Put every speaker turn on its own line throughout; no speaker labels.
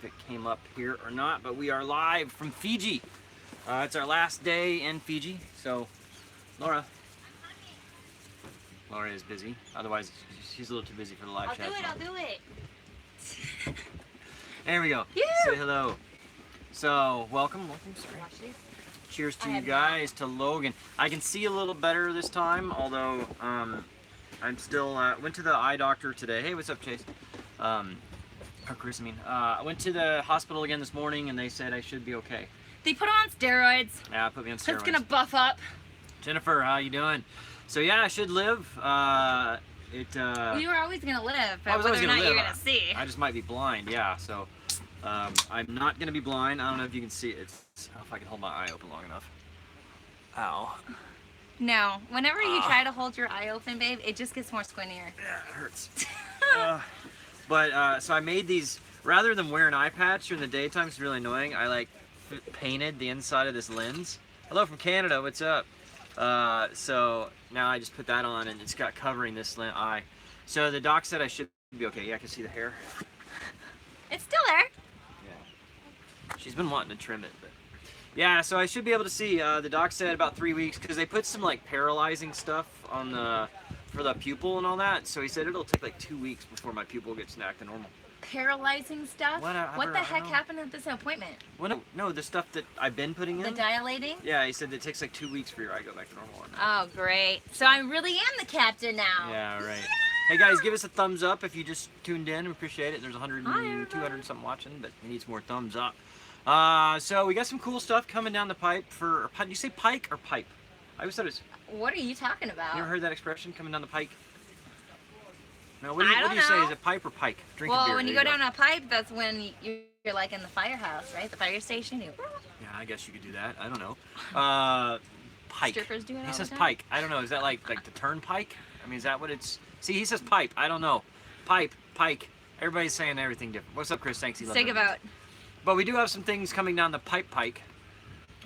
it came up here or not, but we are live from Fiji. It's our last day in Fiji, so Laura is busy. Otherwise, she's a little too busy for the live chat.
I'll do it.
There we go.
Yeah.
Say hello. So, welcome. Sorry. Cheers to you guys, to Logan. I can see a little better this time, although I'm still, went to the eye doctor today. Hey, what's up, Chase? Or Chris, I mean. I went to the hospital again this morning, and they said I should be okay.
They put on steroids.
Yeah, put me on steroids.
It's gonna buff up.
Jennifer, how you doing? So yeah, I should live.
Well, you were always gonna live, but whether or not you're gonna see.
I just might be blind, yeah. So I'm not gonna be blind. I don't know if you can see it. If I can hold my eye open long enough. Ow.
No, whenever you try to hold your eye open, babe, it just gets more squintier.
Yeah, it hurts. So I made these, rather than wear an eye patch during the daytime, it's really annoying, I like painted the inside of this lens. Hello from Canada, what's up? So now I just put that on and it's got covering this eye. So the doc said I should be okay. Yeah, I can see the hair.
It's still there.
Yeah. She's been wanting to trim it, but yeah, so I should be able to see. The doc said about 3 weeks because they put some like paralyzing stuff on for the pupil and all that. So he said it'll take like 2 weeks before my pupil gets back to normal.
Paralyzing stuff? What the heck happened at this appointment?
Well, no, the stuff that I've been putting in.
The dilating?
Yeah, he said it takes like 2 weeks for your eye to go back to normal.
Oh, great. So I really am the captain now.
Yeah, right. Hey guys, give us a thumbs up if you just tuned in. We appreciate it. There's 200 something watching, but we need some more thumbs up. So we got some cool stuff coming down the pipe for, did you say pike or pipe? I always thought it was.
What are you talking about?
You ever heard that expression, coming down the pike? No, what do you say? Is it pipe or pike? Drink a beer.
When you go down a pipe, that's when you're like in the firehouse, right? The fire station.
Yeah, I guess you could do that. I don't know. Pike.
Strippers do it all
He says
the time?
pike. I don't know. Is that like the turnpike? I mean, is that what it's? See, he says pipe. I don't know. Pipe, pike. Everybody's saying everything different. What's up, Chris? Thanks.
Think about.
But we do have some things coming down the pike.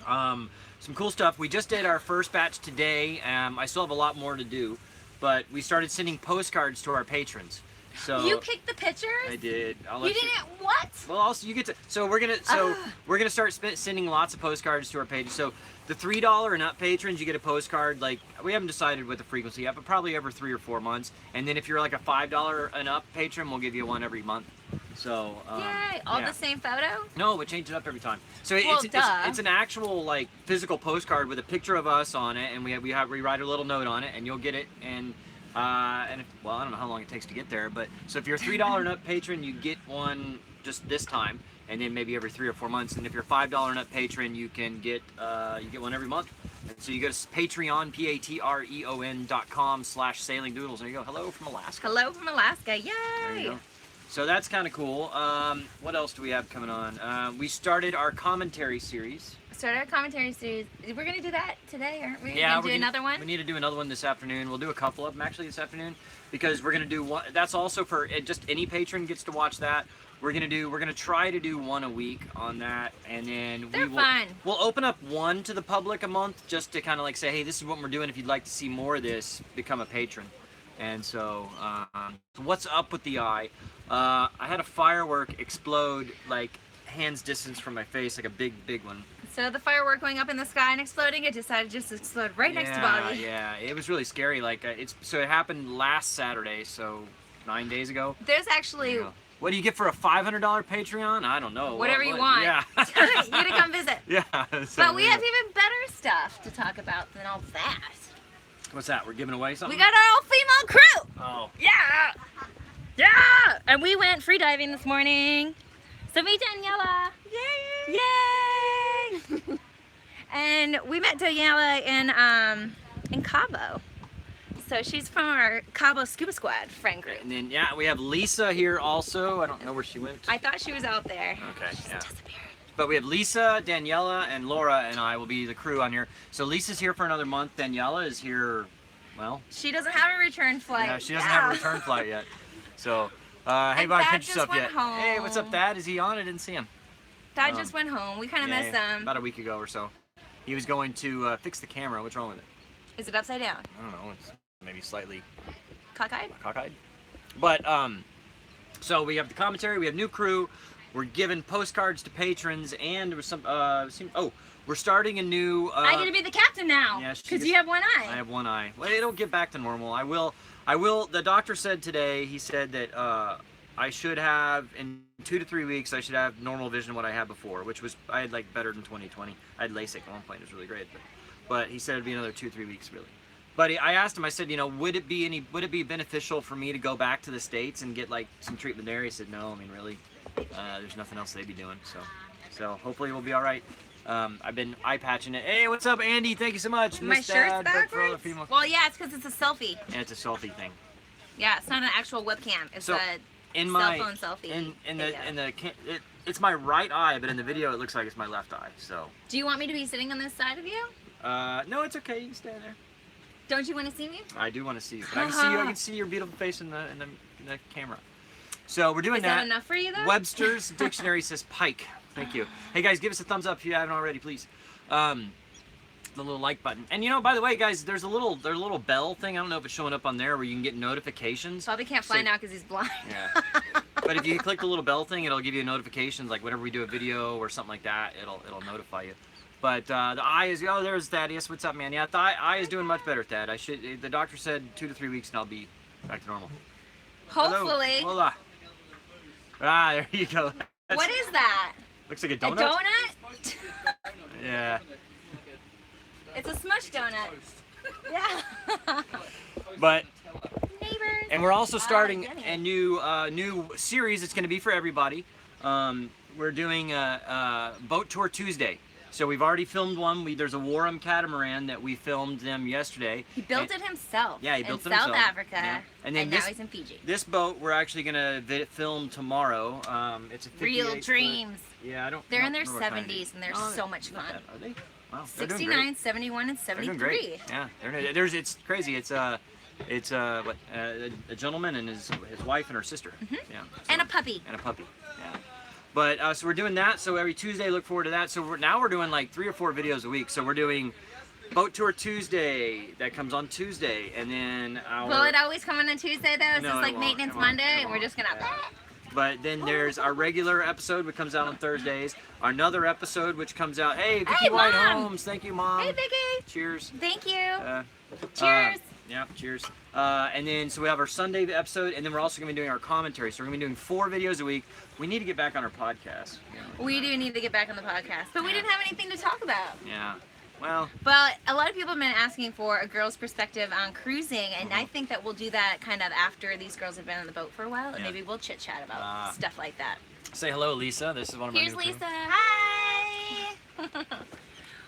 Some cool stuff. We just did our first batch today. I still have a lot more to do, but we started sending postcards to our patrons. So
you picked the pictures?
I did.
You didn't what?
Well, also you get to. So we're gonna start sending lots of postcards to our pages. So the $3 and up patrons, you get a postcard. Like, we haven't decided what the frequency yet, but probably every 3 or 4 months. And then if you're like a $5 and up patron, we'll give you one every month. So
yay! All the same photo?
No, we change it up every time. So it's an actual like physical postcard with a picture of us on it, and we write a little note on it, and you'll get it. And I don't know how long it takes to get there, but so if you're a $3 and up patron, you get one just this time, and then maybe every 3 or 4 months. And if you're a $5 and up patron, you can get one every month. And so you go to Patreon, patreon.com/sailingdoodles. There you go. Hello from Alaska.
Hello from Alaska. Yay!
There you go. So that's kind of cool. What else do we have coming on? We started our commentary series.
We're going to do that today, aren't we?
Yeah,
we're going to do another one?
We need to do another one this afternoon. We'll do a couple of them actually this afternoon, because we're going to do one. That's also for just any patron gets to watch that. We're going to try to do one a week on that, and then we'll open up one to the public a month, just to kind of like say, hey, this is what we're doing. If you'd like to see more of this, become a patron. And so, what's up with the eye? I had a firework explode like hands distance from my face, like a big one.
So the firework going up in the sky and exploding, it decided just to explode right next to Bobby.
Yeah, it was really scary. Like it happened last Saturday, so 9 days ago. There's actually. What do you get for a $500 Patreon? I don't know.
Whatever you want.
Yeah.
You gotta come visit.
Yeah.
So but we have even better stuff to talk about than all that.
What's that? We're giving away something?
We got our all-female crew.
Oh.
Yeah. Yeah. And we went free diving this morning. So meet Daniela. Yay. Yay. And we met Daniela in Cabo. So she's from our Cabo Scuba Squad friend group.
And then, yeah, we have Lisa here also. I don't know where she went.
I thought she was out there.
Okay,
She's disappeared.
But we have Lisa, Daniela, and Laura and I will be the crew on here. So Lisa's here for another month. Daniela is here, well.
She doesn't have a return flight.
Yeah, she doesn't have a return flight yet. So, hey, Bobby, pinch yourself yet.
Home.
Hey, what's up, Thad? Is he on? I didn't see him.
Thad just went home. We kind of missed him.
About a week ago or so. He was going to fix the camera. What's wrong with it?
Is it upside down?
I don't know. It's maybe slightly
cockeyed.
But so we have the commentary. We have new crew. We're giving postcards to patrons, and there was some. We're starting a new.
I get to be the captain now.
Yeah,
because you have one eye.
I have one eye. Well, it'll get back to normal. I will. The doctor said today. He said that I should have in 2 to 3 weeks. I should have normal vision what I had before, which was I had like better than 20/20. I had LASIK at one point. It was really great, but he said it'd be another 2 or 3 weeks really. But I asked him. I said, would it be beneficial for me to go back to the States and get like some treatment there? He said, no. I mean, really, there's nothing else they'd be doing. So hopefully we'll be all right. I've been eye patching it. Hey, what's up, Andy? Thank you so much.
My shirt's backwards? Well, yeah, it's because it's a selfie.
Yeah, it's a selfie thing.
Yeah, it's not an actual webcam. It's a cell phone selfie.
It's my right eye, but in the video it looks like it's my left eye. So.
Do you want me to be sitting on this side of you?
No, it's okay. You can stay there.
Don't you want to see me?
I do want to see you, but I can see you. I can see your beautiful face in the camera. So we're doing that.
Is that enough for you, though?
Webster's dictionary says pike. Thank you. Hey guys, give us a thumbs up if you haven't already, please. The little like button. And by the way, guys, there's a little bell thing. I don't know if it's showing up on there where you can get notifications.
Probably can't fly now because he's blind.
Yeah. But if you click the little bell thing, it'll give you notifications. Like whenever we do a video or something like that, it'll notify you. But the eye is, there's Thaddeus. What's up, man? Yeah, the eye is doing much better, Thad. The doctor said 2 to 3 weeks and I'll be back to normal.
Hopefully.
Hello. Hola. Ah, there you go.
What is that?
Looks like a donut.
A donut?
Yeah.
It's a smush donut. Yeah.
But.
Neighbors.
And we're also starting a new series. It's going to be for everybody. We're doing a boat tour Tuesday. So we've already filmed one. There's a Warham catamaran that we filmed them yesterday.
He built it himself.
Yeah, he built it
in
himself.
South Africa.
Yeah. And then
now he's in Fiji.
This boat we're actually gonna film tomorrow. It's a 58
Real dreams.
Yeah, I don't.
They're in their 70s and they're so much fun.
Are they? Wow.
69, 71, and 73.
They're doing great. Yeah, it's crazy. It's a gentleman and his wife and her sister.
Mm-hmm.
Yeah. So,
and a puppy.
And a puppy. Yeah. But so we're doing that. So every Tuesday, look forward to that. So we're doing like 3 or 4 videos a week. So we're doing Boat Tour Tuesday. That comes on Tuesday, and then
Will it always come on a Tuesday though? Is
No,
this like Maintenance Monday, and we're just gonna?
But then there's our regular episode, which comes out on Thursdays. Another episode, which comes out. Hey, Vicky White Holmes. Thank you, Mom.
Hey, Vicky.
Cheers.
Thank you. Cheers.
Yeah, cheers. And then, so we have our Sunday episode, and then we're also going to be doing our commentary. So we're going to be doing 4 videos a week. We need to get back on our podcast.
We do need to get back on the podcast, but we didn't have anything to talk about.
Yeah. Well.
But a lot of people have been asking for a girl's perspective on cruising, and I think that we'll do that kind of after these girls have been on the boat for a while, and maybe we'll chit-chat about stuff like that.
Say hello, Lisa. This is one of my new
Here's Lisa.
crew.
Hi.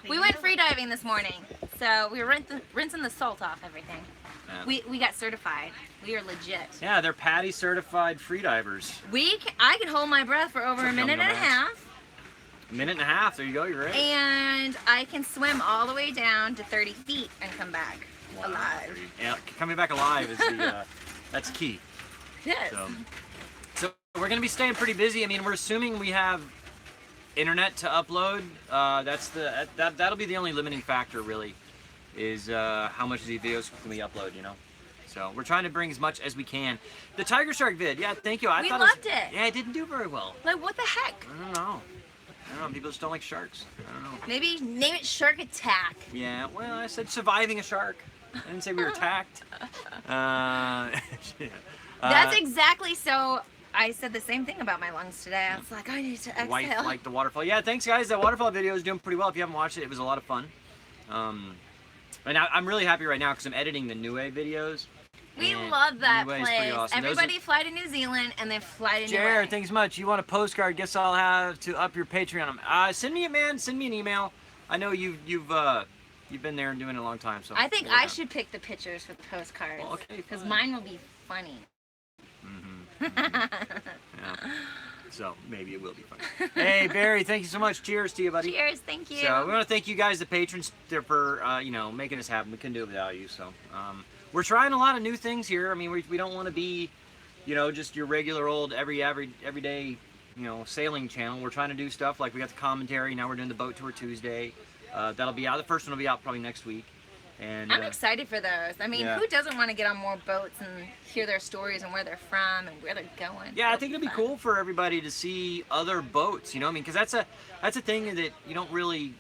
We went free diving this morning, so we were rinsing the salt off everything. Yeah. We got certified. We are legit.
Yeah, they're PADI certified freedivers.
I could hold my breath for over a minute and a half.
A minute and a half. There you go. You're right.
And I can swim all the way down to 30 feet and come back alive.
Yeah, coming back alive is that's key.
Yes.
So we're gonna be staying pretty busy. I mean, we're assuming we have internet to upload. That'll be the only limiting factor, really, is how much of these videos can we upload, So we're trying to bring as much as we can. The tiger shark vid, yeah, thank you.
We loved it.
Yeah, it didn't do very well.
Like, what the heck?
I don't know. People just don't like sharks. I don't know.
Maybe name it Shark Attack.
Yeah, well, I said surviving a shark. I didn't say we were attacked.
That's exactly so. I said the same thing about my lungs today. I was like, I need to exhale.
Wife like the waterfall. Yeah, thanks guys. That waterfall video is doing pretty well. If you haven't watched it, it was a lot of fun. And I'm really happy right now because I'm editing the Niue videos.
We love that
Niue is
place.
pretty awesome.
Everybody fly to New Zealand and then fly to Niue.
Jared, thanks much. You want a postcard? Guess I'll have to up your Patreon. Send me Send me an email. I know you've been there and doing it a long time. So
I think I should pick the pictures for the postcards.
Well, okay.
Because mine will be funny.
Yeah. So maybe it will be fun. Hey Barry, thank you so much. Cheers to you, buddy.
Cheers, thank you.
So we want to thank you guys, the patrons, for making this happen. We couldn't do it without you. So we're trying a lot of new things here. I mean, we don't want to be, just your regular old everyday, sailing channel. We're trying to do stuff like we got the commentary. Now we're doing the boat tour Tuesday. That'll be out. The first one will be out probably next week. And
I'm excited for those. I mean,
yeah.
who doesn't want to get on more boats and hear their stories and where they're from and where they're going?
Yeah, I think it'd be cool for everybody to see other boats. You know, I mean, because that's a thing that you don't really.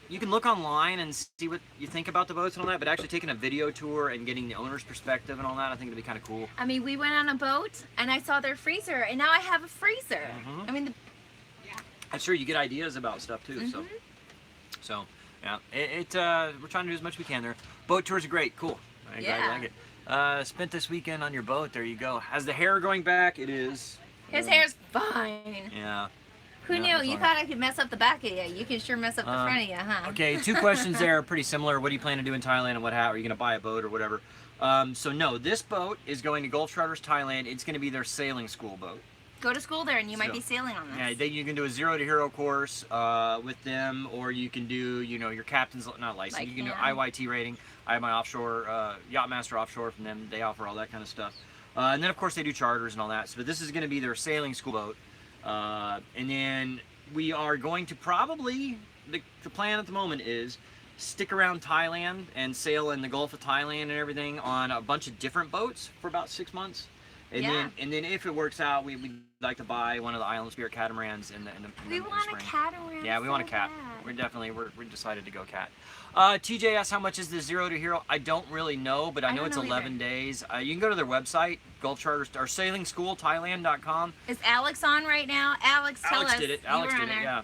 You can look online and see what you think about the boats and all that, but actually taking a video tour and getting the owner's perspective and all that, I think it'd be kind of cool.
I mean, we went on a boat and I saw their freezer, and now I have a freezer. I mean,
I'm sure you get ideas about stuff too. So yeah, we're trying to do as much as we can there. Boat tours are great, cool. I like it. Spent this weekend on your boat. There you go. Has the hair going back? It is.
His hair's fine.
Yeah.
Who knew? You thought I could mess up the back of you. You can sure mess up the front of you, huh?
Okay, 2 questions there are pretty similar. What do you plan to do in Thailand, and are you going to buy a boat or whatever? So no, this boat is going to Gulf Charters Thailand. It's going to be their sailing school boat.
Go to school there, and you might be sailing on this.
Yeah, you can do a 0 to hero course with them, or you can do, your captain's not license.
Like
you can do IYT rating. I have my offshore Yachtmaster offshore from them. They offer all that kind of stuff. And then of course they do charters and all that. So this is going to be their sailing school boat. And then we are going to probably, the plan at the moment is stick around Thailand and sail in the Gulf of Thailand and everything on a bunch of different boats for about 6 months. And then if it works out, we'd like to buy one of the Island Spirit catamarans in the
We want
spring.
a catamaran.
Yeah, we want a cat.
Bad.
We're decided to go cat. TJ asked how much is the 0 to hero. I don't really know, but I know it's 11 days. You can go to their website, Gulf Charters or sailingschoolthailand.com.
Is Alex on right now? Alex, tell us.
Alex did it. Yeah.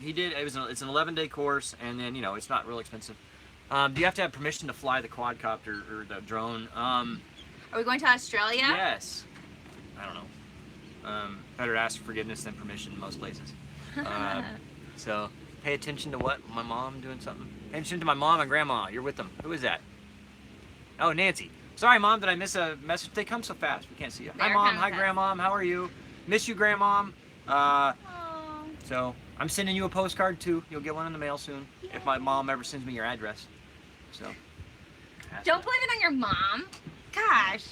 He did. It's an 11-day course, and then it's not real expensive. Do you have to have permission to fly the quadcopter or the drone?
Are we going to Australia?
Yes. I don't know. Better ask for forgiveness than permission in most places. So pay attention to what? My mom doing something? Pay attention to my mom and grandma. You're with them. Who is that? Oh, Nancy. Sorry, Mom. Did I miss a message? They come so fast. We can't see you. Hi, Mom. Hi, Grandma. How are you? Miss you, Grandma. So I'm sending you a postcard too. You'll get one in the mail soon. Yay. If my mom ever sends me your address. So.
Don't blame it on your mom. Gosh.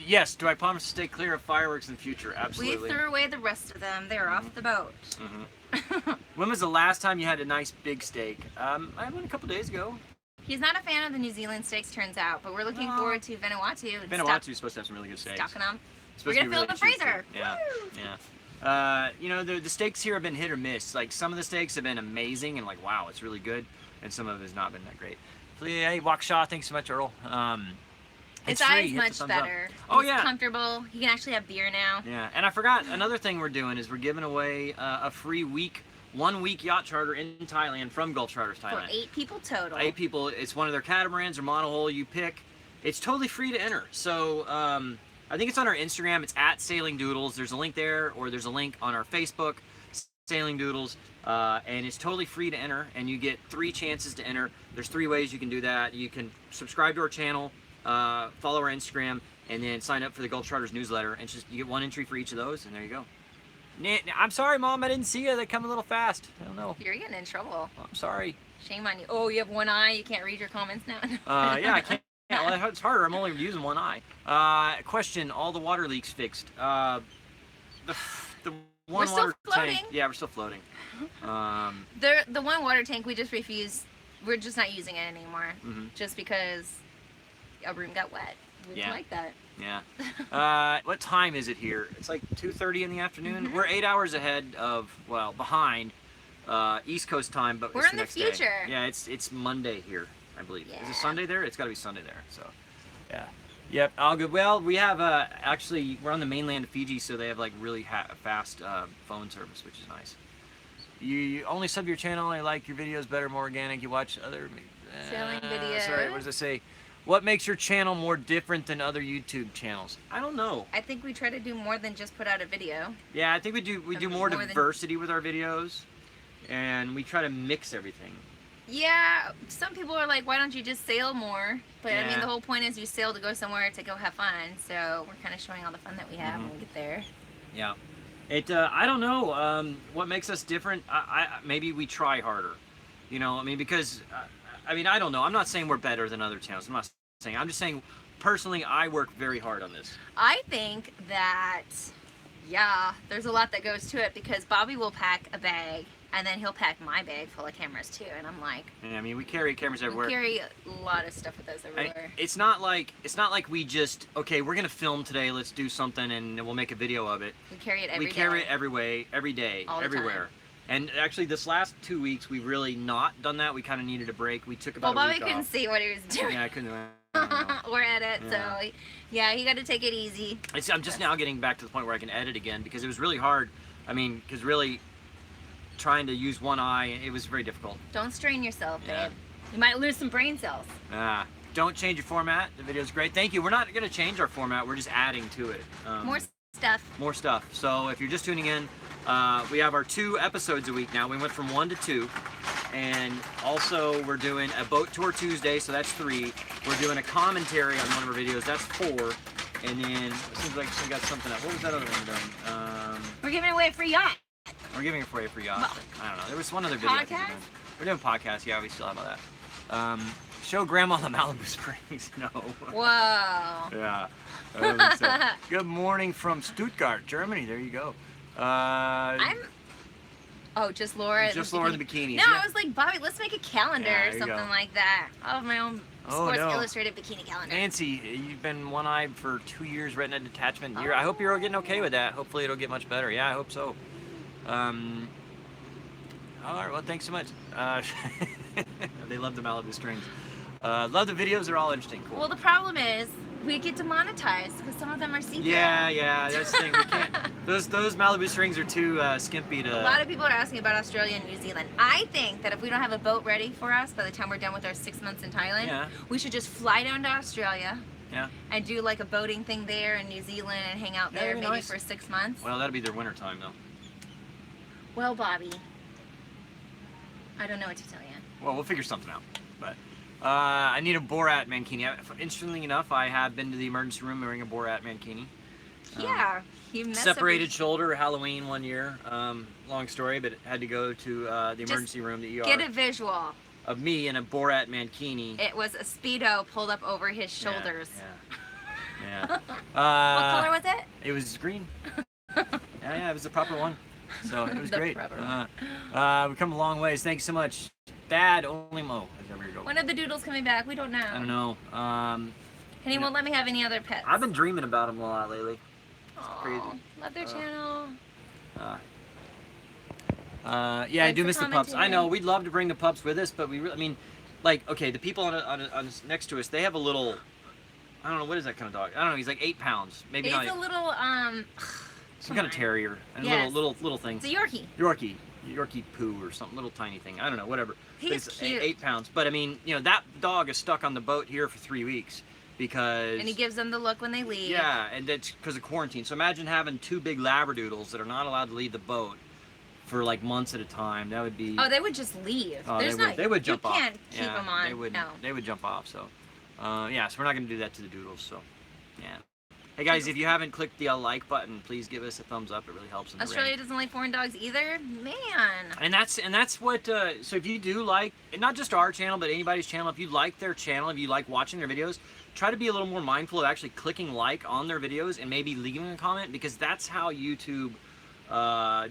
Yes. Do I promise to stay clear of fireworks in the future? Absolutely.
We threw away the rest of them. They were off the boat.
When was the last time you had a nice big steak? I went a couple days ago.
He's not a fan of the New Zealand steaks, turns out, but we're looking forward to Vanuatu.
Vanuatu's supposed to have some really good steaks.
Stocking them. We're gonna fill the freezer.
Yeah, yeah. The steaks here have been hit or miss. Like some of the steaks have been amazing and like wow, it's really good, and some of it has not been that great. So, hey, Waukesha, thanks so much, Earl.
His
free.
eye is much better.
Oh,
He's comfortable. He can actually have beer now.
Yeah, and I forgot another thing we're doing is we're giving away a free 1-week yacht charter in Thailand from Gulf Charters Thailand.
For 8 people total.
8 people. It's one of their catamarans or monohull you pick. It's totally free to enter. So I think it's on our Instagram. It's at Sailing Doodles. There's a link there, or there's a link on our Facebook, Sailing Doodles, and it's totally free to enter. And you get 3 chances to enter. There's 3 ways you can do that. You can subscribe to our channel. Follow our Instagram, and then sign up for the Gulf Charters newsletter, and you get 1 entry for each of those, and there you go. I'm sorry, Mom, I didn't see you. They come a little fast. I don't know.
You're getting in trouble.
I'm sorry.
Shame on you. Oh, you have 1 eye. You can't read your comments now.
Yeah, I can't. Well, it's harder. I'm only using 1 eye. Question: all the water leaks fixed? The one water tank. Yeah, we're still floating.
The one water tank we just refused. We're just not using it anymore, just because a room got wet. We didn't like that.
Yeah. What time is it here? It's like 2:30 in the afternoon. We're 8 hours ahead of, behind East Coast time, but
we're
it's
in
the
the
next
future.
day. Yeah, it's Monday here, I believe.
Yeah.
Is it Sunday there? It's got to be Sunday there. So, yeah. Yep, all good. Well, we have actually we're on the mainland of Fiji, so they have like really fast phone service, which is nice. You only sub your channel. I like your videos better, more organic. You watch other
sailing videos.
Sorry, what does it say? What makes your channel more different than other YouTube channels? I don't know.
I think we try to do more than just put out a video.
Yeah, I think we do more diversity with our videos, and we try to mix everything.
Yeah, some people are like, why don't you just sail more? But I mean, the whole point is you sail to go somewhere to go have fun. So we're kind of showing all the fun that we have when we get there.
Yeah. I don't know what makes us different. Maybe we try harder. You know, I mean, because, I don't know. I'm not saying we're better than other channels. I'm just saying, personally, I work very hard on this.
I think that Yeah, there's a lot that goes to it because Bobby will pack a bag and then he'll pack my bag full of cameras too, and I'm like,
yeah, I mean, we carry cameras everywhere.
we carry a lot of stuff with us everywhere.
It's not like we just, okay, we're gonna film today, let's do something and we'll make a video of it.
We carry it every day.
We carry it every day,
All the
everywhere.
time.
And actually, this last 2 weeks, we've really not done that. We kind of needed a break. We took about a
Bobby
week
couldn't
off.
see what he was doing.
Yeah, I couldn't.
We're at it,
Yeah.
so yeah, he got to take it easy.
I'm just now getting back to the point where I can edit again because it was really hard. I mean, because really trying to use one eye, it was very difficult.
Don't strain yourself, babe.
Yeah.
You might lose some brain cells.
Don't change your format. The video's great. Thank you. We're not going to change our format. We're just adding to it.
More stuff.
More stuff. So if you're just tuning in, we have our 2 episodes a week now. We went from 1 to 2. And also we're doing a boat tour Tuesday, so that's 3. We're doing a commentary on one of our videos, that's 4. And then it seems like we got something else. What was that other one doing?
We're giving away a free yacht.
We're giving it away for yacht. I don't know. There was one other video.
Podcast?
We're doing podcasts. Yeah, we still have all that. Show Grandma the Malibu Springs. No.
Whoa.
Yeah. So, good morning from Stuttgart, Germany. There you go.
Oh, just Laura.
Just Laura in the bikinis.
No,
yeah.
I was like, Bobby, let's make a calendar
Yeah,
or
there you
something
go.
like that. I'll have my own
Oh,
Sports
no.
Illustrated bikini calendar.
Nancy, you've been one-eyed for 2 years, retina detachment. I hope you're getting okay with that. Hopefully it'll get much better. Yeah, I hope so. All right, well, thanks so much. They love the Malibu Strings. Love the videos. They're all interesting. Cool.
Well, the problem is we get demonetized because some of them are see-through.
Yeah, that's the thing. We can't. Those Malibu Strings are too skimpy to.
A lot of people are asking about Australia and New Zealand. I think that if we don't have a boat ready for us by the time we're done with our 6 months in Thailand, we should just fly down to Australia and do like a boating thing there in New Zealand and hang out there maybe for 6 months.
Well, that'll be their winter time though.
Well, Bobby, I don't know what to tell you.
Well, we'll figure something out. But I need a Borat mankini. Interestingly enough, I have been to the emergency room wearing a Borat mankini.
Yeah, he messed
Separated
up
shoulder, Halloween one year. Long story, but had to go to the emergency room, the ER.
Get a visual.
Of me in a Borat mankini.
It was a Speedo pulled up over his shoulders.
Yeah.
What color was it?
It was green. Yeah, it was the proper one. So it was great. We've come a long ways. Thanks so much. Dad, only Mo.
When are the Doodles coming back? We don't know.
I don't know.
And he won't let me have any other pets.
I've been dreaming about them a lot lately.
Crazy. Love their channel.
Yeah, I do miss the pups. I know, we'd love to bring the pups with us, but I mean, like, okay, the people on next to us, they have a little, I don't know, what is that kind of dog? I don't know, he's like 8 pounds. Maybe
he's
not.
a little,
some kind of terrier. And little thing.
It's a Yorkie.
Yorkie poo or something, little tiny thing. I don't know, whatever.
He's cute.
8 pounds. But I mean, you know, that dog is stuck on the boat here for 3 weeks because.
And he gives them the look when they leave.
Yeah, and that's because of quarantine. So imagine having 2 big Labradoodles that are not allowed to leave the boat for like months at a time. That would be.
Oh, they would just leave.
Oh, they would jump off.
You can't keep them on.
They would jump off. So, yeah. So we're not gonna do that to the Doodles. So, yeah. Hey guys, if you haven't clicked the like button, please give us a thumbs up. It really helps.
Australia doesn't like foreign dogs either, man.
And that's what. So if you do like, not just our channel, but anybody's channel, if you like their channel, if you like watching their videos, try to be a little more mindful of actually clicking like on their videos and maybe leaving a comment, because that's how YouTube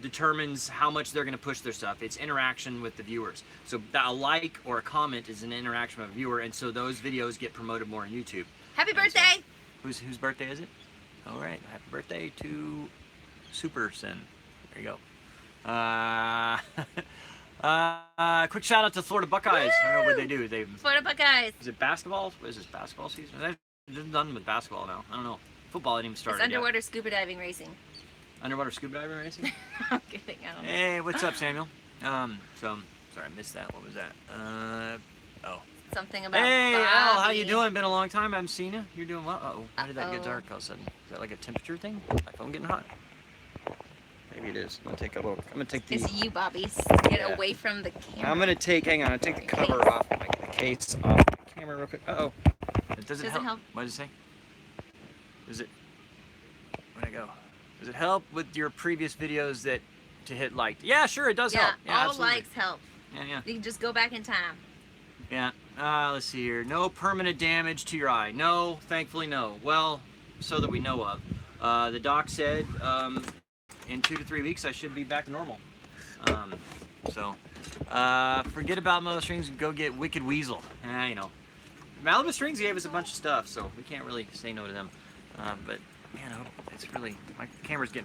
determines how much they're going to push their stuff. It's interaction with the viewers. So a like or a comment is an interaction with a viewer, and so those videos get promoted more on YouTube.
Happy birthday!
Whose birthday is it? All right, happy birthday to Superson. There you go. Quick shout out to Florida Buckeyes. I don't know what they do.
Florida Buckeyes.
Is it basketball? What is this, basketball season? They're done with basketball now. I don't know. Football didn't even start
It's underwater scuba diving racing.
Underwater scuba diving racing?
I'm kidding. I don't know.
Hey, what's up, Samuel? Sorry, I missed that. What was that?
Something about
Hey,
Bobby.
Al, how you doing? Been a long time. I haven't seen you. You're doing well. Uh-oh. Why did that get dark all of a sudden? Is that like a temperature thing? My phone getting hot? Maybe it is. I'm gonna take a look. I'm gonna take the...
It's you, Bobby. Get away from the camera.
I'm gonna take, hang on, I'll take the cover off, the case off the camera real quick. Uh-oh. Does it help? What does it say? Does it... Where'd I go? Does it help with your previous videos to hit like? Yeah, sure, it does help. Yeah,
all
absolutely.
likes help.
Yeah.
You can just go back in time.
Yeah. Let's see here. No permanent damage to your eye. No, thankfully no. Well, so that we know of. The doc said in 2 to 3 weeks, I should be back to normal. So, forget about Malibu Strings and go get Wicked Weasel. You know, Malibu Strings gave us a bunch of stuff, so we can't really say no to them. But man, it's really,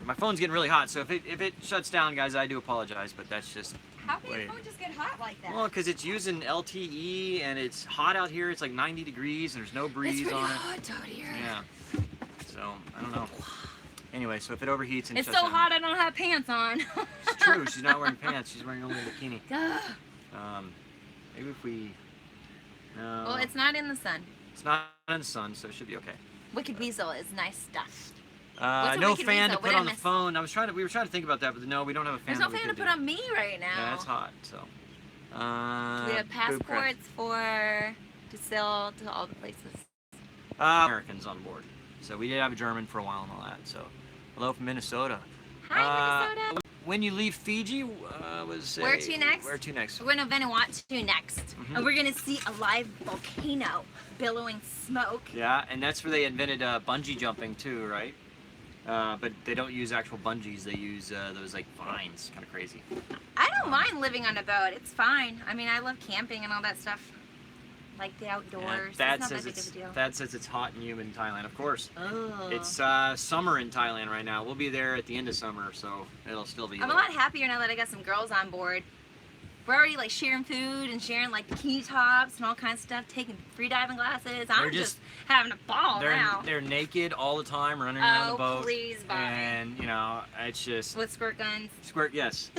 my phone's getting really hot. So if it shuts down, guys, I do apologize. But that's just.
How can your phone just get hot like that?
Well, because it's using LTE and it's hot out here. It's like 90 degrees and there's no breeze on it.
It's hot out here.
Yeah. So I don't know. Anyway, so if it overheats and
it's
shuts
so
down,
hot I don't have pants on.
It's true. She's not wearing pants. She's wearing only a bikini.
Ugh.
Maybe if we. No.
Well, it's not in the sun.
It's not in the sun, so it should be okay.
Wicked Weasel is nice stuff.
No fan to put on the phone. We were trying to think about that, but no, we don't have a fan.
There's no fan to put on me right now.
Yeah, it's hot. So.
We have passports to sell to all the places.
Americans on board. So we did have a German for a while and all that. So, hello from Minnesota.
Hi, Minnesota.
When you leave Fiji, where
to next?
Where to next?
We're going to Vanuatu next, and we're going to see a live volcano billowing smoke.
Yeah, and that's where they invented bungee jumping too, right? But they don't use actual bungees. They use those like vines. Kind of crazy.
I don't mind living on a boat. It's fine. I mean, I love camping and all that stuff. Like the outdoors.
Yeah,
that
says it's hot and humid in Thailand. Of course.
Oh.
It's summer in Thailand right now. We'll be there at the end of summer, so it'll still be.
I'm a lot happier now that I got some girls on board. We're already like sharing food and sharing like bikini tops and all kinds of stuff, taking free diving classes. I'm just having a ball now.
They're naked all the time, running around the boat.
Oh, please, Bobby.
And you know, it's just
with squirt guns.
Yes.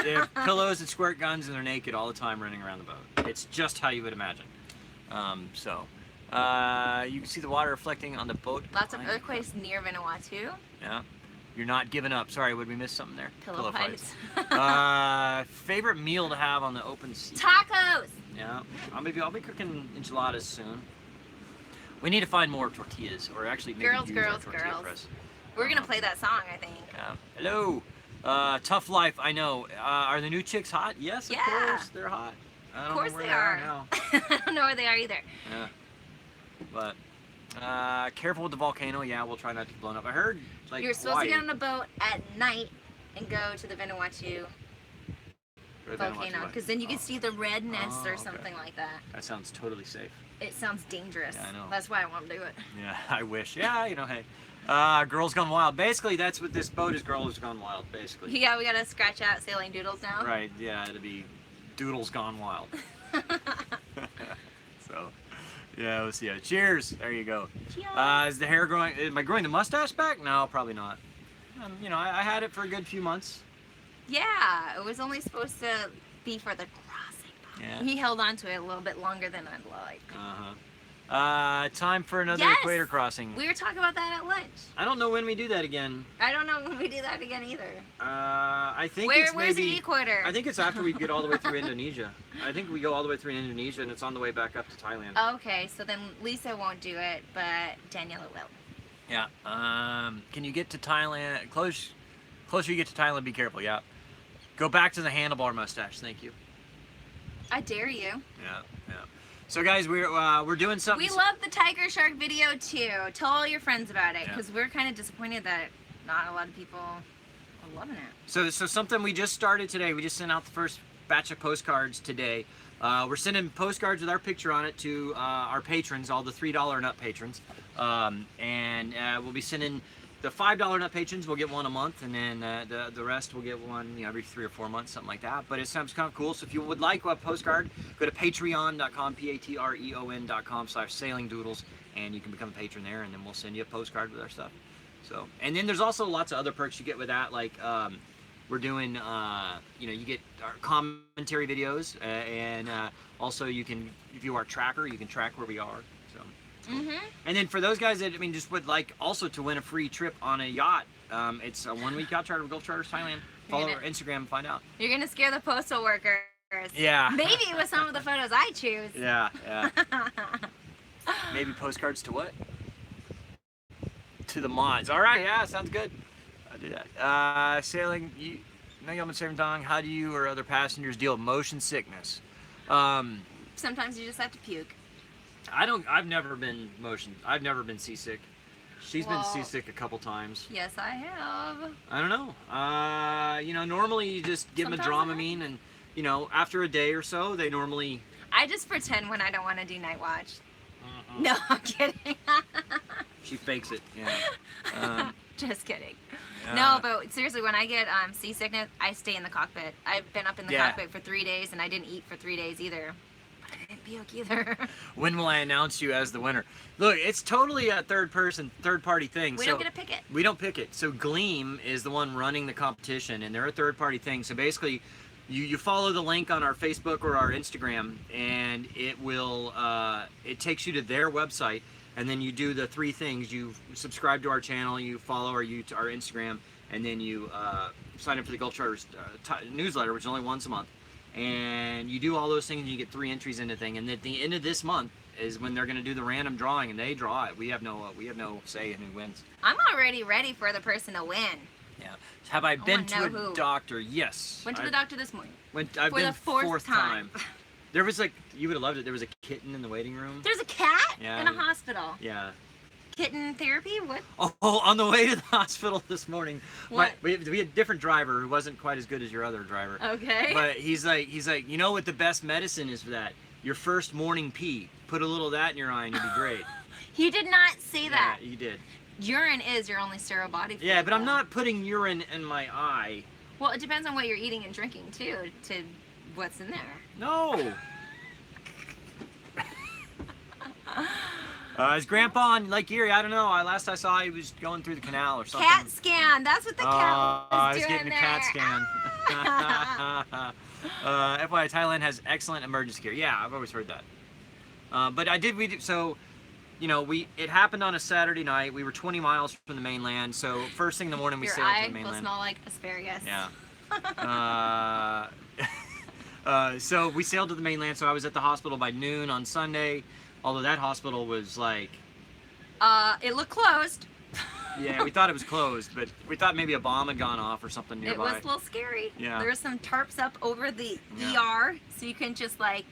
they have pillows and squirt guns, and they're naked all the time, running around the boat. It's just how you would imagine. You can see the water reflecting on the boat.
Lots of earthquakes near Vanuatu.
Yeah. You're not giving up. Sorry, would we miss something there?
Pillow fights.
Favorite meal to have on the open sea?
Tacos!
Yeah. I'll be cooking enchiladas soon. We need to find more tortillas, or actually maybe use our tortilla press.
We're going to play that song, I think.
Yeah. Hello. Tough life, I know. Are the new chicks hot? Yes, of course. They're hot.
Of course they are. I don't know where they are either.
Yeah. But careful with the volcano. Yeah, we'll try not to get blown up. I heard like
you're supposed to get on a boat at night and go to the Vanuatu volcano, because then you can see the red nest or something like that.
That sounds totally safe.
It sounds dangerous.
Yeah, I know.
That's why I want to do it.
Yeah, I wish. Yeah, you know, hey. Girls Gone Wild. Basically, that's what this boat is. Girls Gone Wild, basically.
Yeah, we gotta scratch out Sailing Doodles now.
Right. Yeah, it'll be Doodles Gone Wild. So, yeah, let's see. Cheers. There you go.
Cheers.
Is the hair growing? Am I growing the mustache back? No, probably not. You know, I had it for a good few months.
Yeah, it was only supposed to be for the crossing.
Yeah.
He held on to it a little bit longer than I'd like.
Time for another equator crossing.
We were talking about that at lunch.
I don't know when we do that again.
I don't know when we do that again either.
I think
where's the equator?
I think it's after we get all the way through Indonesia. I think we go all the way through Indonesia and it's on the way back up to Thailand.
Okay, so then Lisa won't do it, but Daniela will.
Yeah. Can you get to Thailand? Closer you get to Thailand, be careful. Yeah. Go back to the handlebar mustache. Thank you.
I dare you.
Yeah. Yeah. So guys, we're doing something.
We love the tiger shark video too. Tell all your friends about it, because we're kind of disappointed that not a lot of people are loving it.
So something we just started today. We just sent out the first batch of postcards today. We're sending postcards with our picture on it to our patrons, all the $3 and up patrons, and we'll be sending. The $5 and up patrons will get one a month, and then the rest will get one, you know, every 3 or 4 months, something like that. But it sounds kind of cool. So if you would like a postcard, go to patreon.com, patreon.com/sailingdoodles, and you can become a patron there, and then we'll send you a postcard with our stuff. So, and then there's also lots of other perks you get with that, like we're doing, you know, you get our commentary videos, and also you can, if you are a tracker, you can track where we are. So. And then for those guys that, I mean, just would like also to win a free trip on a yacht, it's a 1-week yacht charter with Gulf Charters Thailand. Follow our Instagram and find out.
You're gonna scare the postal workers.
Yeah.
Maybe with some of the photos I choose.
Yeah, yeah. Maybe postcards to what? To the mods. All right, yeah, sounds good. I'll do that. Sailing, how do you or other passengers deal with motion sickness?
Sometimes you just have to puke.
I've never been seasick. She's been seasick a couple times.
Yes, I have.
I don't know. You know, normally you just give them a Dramamine, and you know, after a day or so, they normally.
I just pretend when I don't want to do night watch. No, I'm kidding.
She fakes it. Yeah.
Just kidding. No, but seriously, when I get seasickness, I stay in the cockpit. I've been up in the cockpit for 3 days, and I didn't eat for 3 days either. But I didn't puke either.
When will I announce you as the winner? Look, it's totally a third-party thing.
We don't get to pick it.
We don't pick it. So Gleam is the one running the competition, and they're a third-party thing. So basically, you follow the link on our Facebook or our Instagram, and it will it takes you to their website. And then you do the 3 things. You subscribe to our channel, you follow our Instagram, and then you sign up for the Gulf Charters newsletter, which is only once a month. And you do all those things, and you get 3 entries into the thing. And at the end of this month is when they're going to do the random drawing, and they draw it. We have no say in who wins.
I'm already ready for the person to win.
Yeah. Have I been to a doctor? Yes.
Went to the doctor this morning.
I've been the fourth time. There was you would have loved it. There was a kitten in the waiting room.
There's a cat in a hospital.
Yeah.
Kitten therapy? What?
Oh, on the way to the hospital this morning.
What?
We had a different driver who wasn't quite as good as your other driver.
Okay.
But he's like, you know what the best medicine is for that? Your first morning pee. Put a little of that in your eye and you'll be great.
He did not say that.
Yeah, you did.
Urine is your only sterile body fluid.
Yeah, but I'm not putting urine in my eye.
Well, it depends on what you're eating and drinking too, to what's in there.
No. His grandpa on Lake Erie, I don't know. Last I saw, he was going through the canal or something.
Cat scan. That's what the cat was doing
getting
there.
a cat scan. FYI, Thailand has excellent emergency care. Yeah, I've always heard that. But so, you know, it happened on a Saturday night. We were 20 miles from the mainland. So first thing in the morning, we sailed to the mainland.
Your eye will smell like asparagus.
Yeah. So we sailed to the mainland. So I was at the hospital by noon on Sunday. Although that hospital was like...
it looked closed.
Yeah, we thought it was closed, but we thought maybe a bomb had gone off or something nearby.
It was a little scary.
Yeah.
There were some tarps up over the ER, so you couldn't just like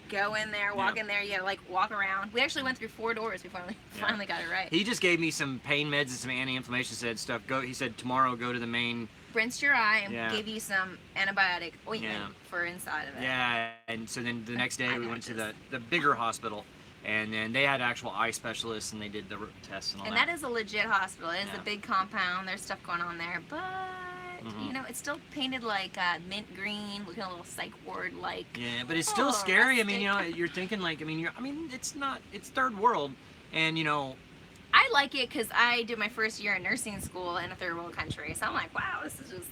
go in there, walk in there. You had to like walk around. We actually went through 4 doors before we finally got it right.
He just gave me some pain meds and some anti-inflammation stuff. He said tomorrow go to the main...
Rinsed your eye and gave you some antibiotic ointment for inside of it.
Yeah, and so then the next day we went to the bigger hospital. And then they had actual eye specialists, and they did the tests and all that.
And that is a legit hospital. It is a big compound. There's stuff going on there, but you know, it's still painted like mint green, looking a little psych ward like.
Yeah, but it's still scary. I mean, you know, you're thinking like, it's not. It's third world, and you know.
I like it because I did my first year in nursing school in a third world country, so I'm like, wow, this is just.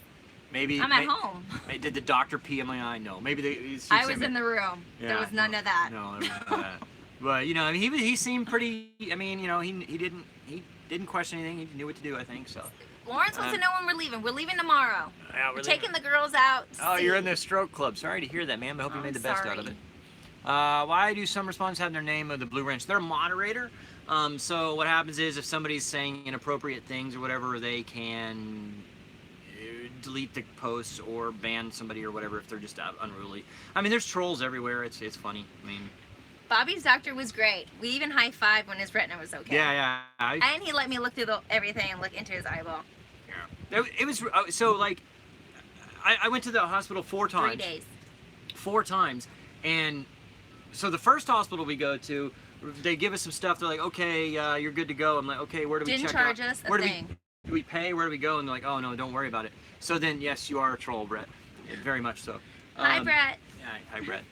Maybe
I'm at home.
Did the doctor pee in my eye? No. Maybe
I was in the room.
Yeah,
there was none of that.
No, there was none of that. But you know, he seemed pretty. I mean, you know, he didn't question anything. He knew what to do. I think so.
Lawrence wants to know when we're leaving. We're leaving tomorrow.
Yeah,
we're taking the girls out.
Oh, you're in the stroke club. Sorry to hear that, ma'am. I hope you made the best out of it. Why do some respondents have their name of the Blue Wrench? They're a moderator. So what happens is if somebody's saying inappropriate things or whatever, they can delete the posts or ban somebody or whatever if they're just unruly. I mean, there's trolls everywhere. It's funny. I mean.
Bobby's doctor was great. We even high-fived when his retina was okay.
Yeah.
And he let me look through everything and look into his eyeball.
Yeah. It was so like I went to the hospital 4 times.
3 days.
4 times, and so the first hospital we go to, they give us some stuff. They're like, okay, you're good to go. I'm like, okay, where do we check out?
Didn't charge us a
Where
thing.
Do we pay? Where do we go? And they're like, oh no, don't worry about it. So then, yes, you are a troll, Brett. Yeah, very much so.
Hi, Brett.
Yeah, hi, Brett.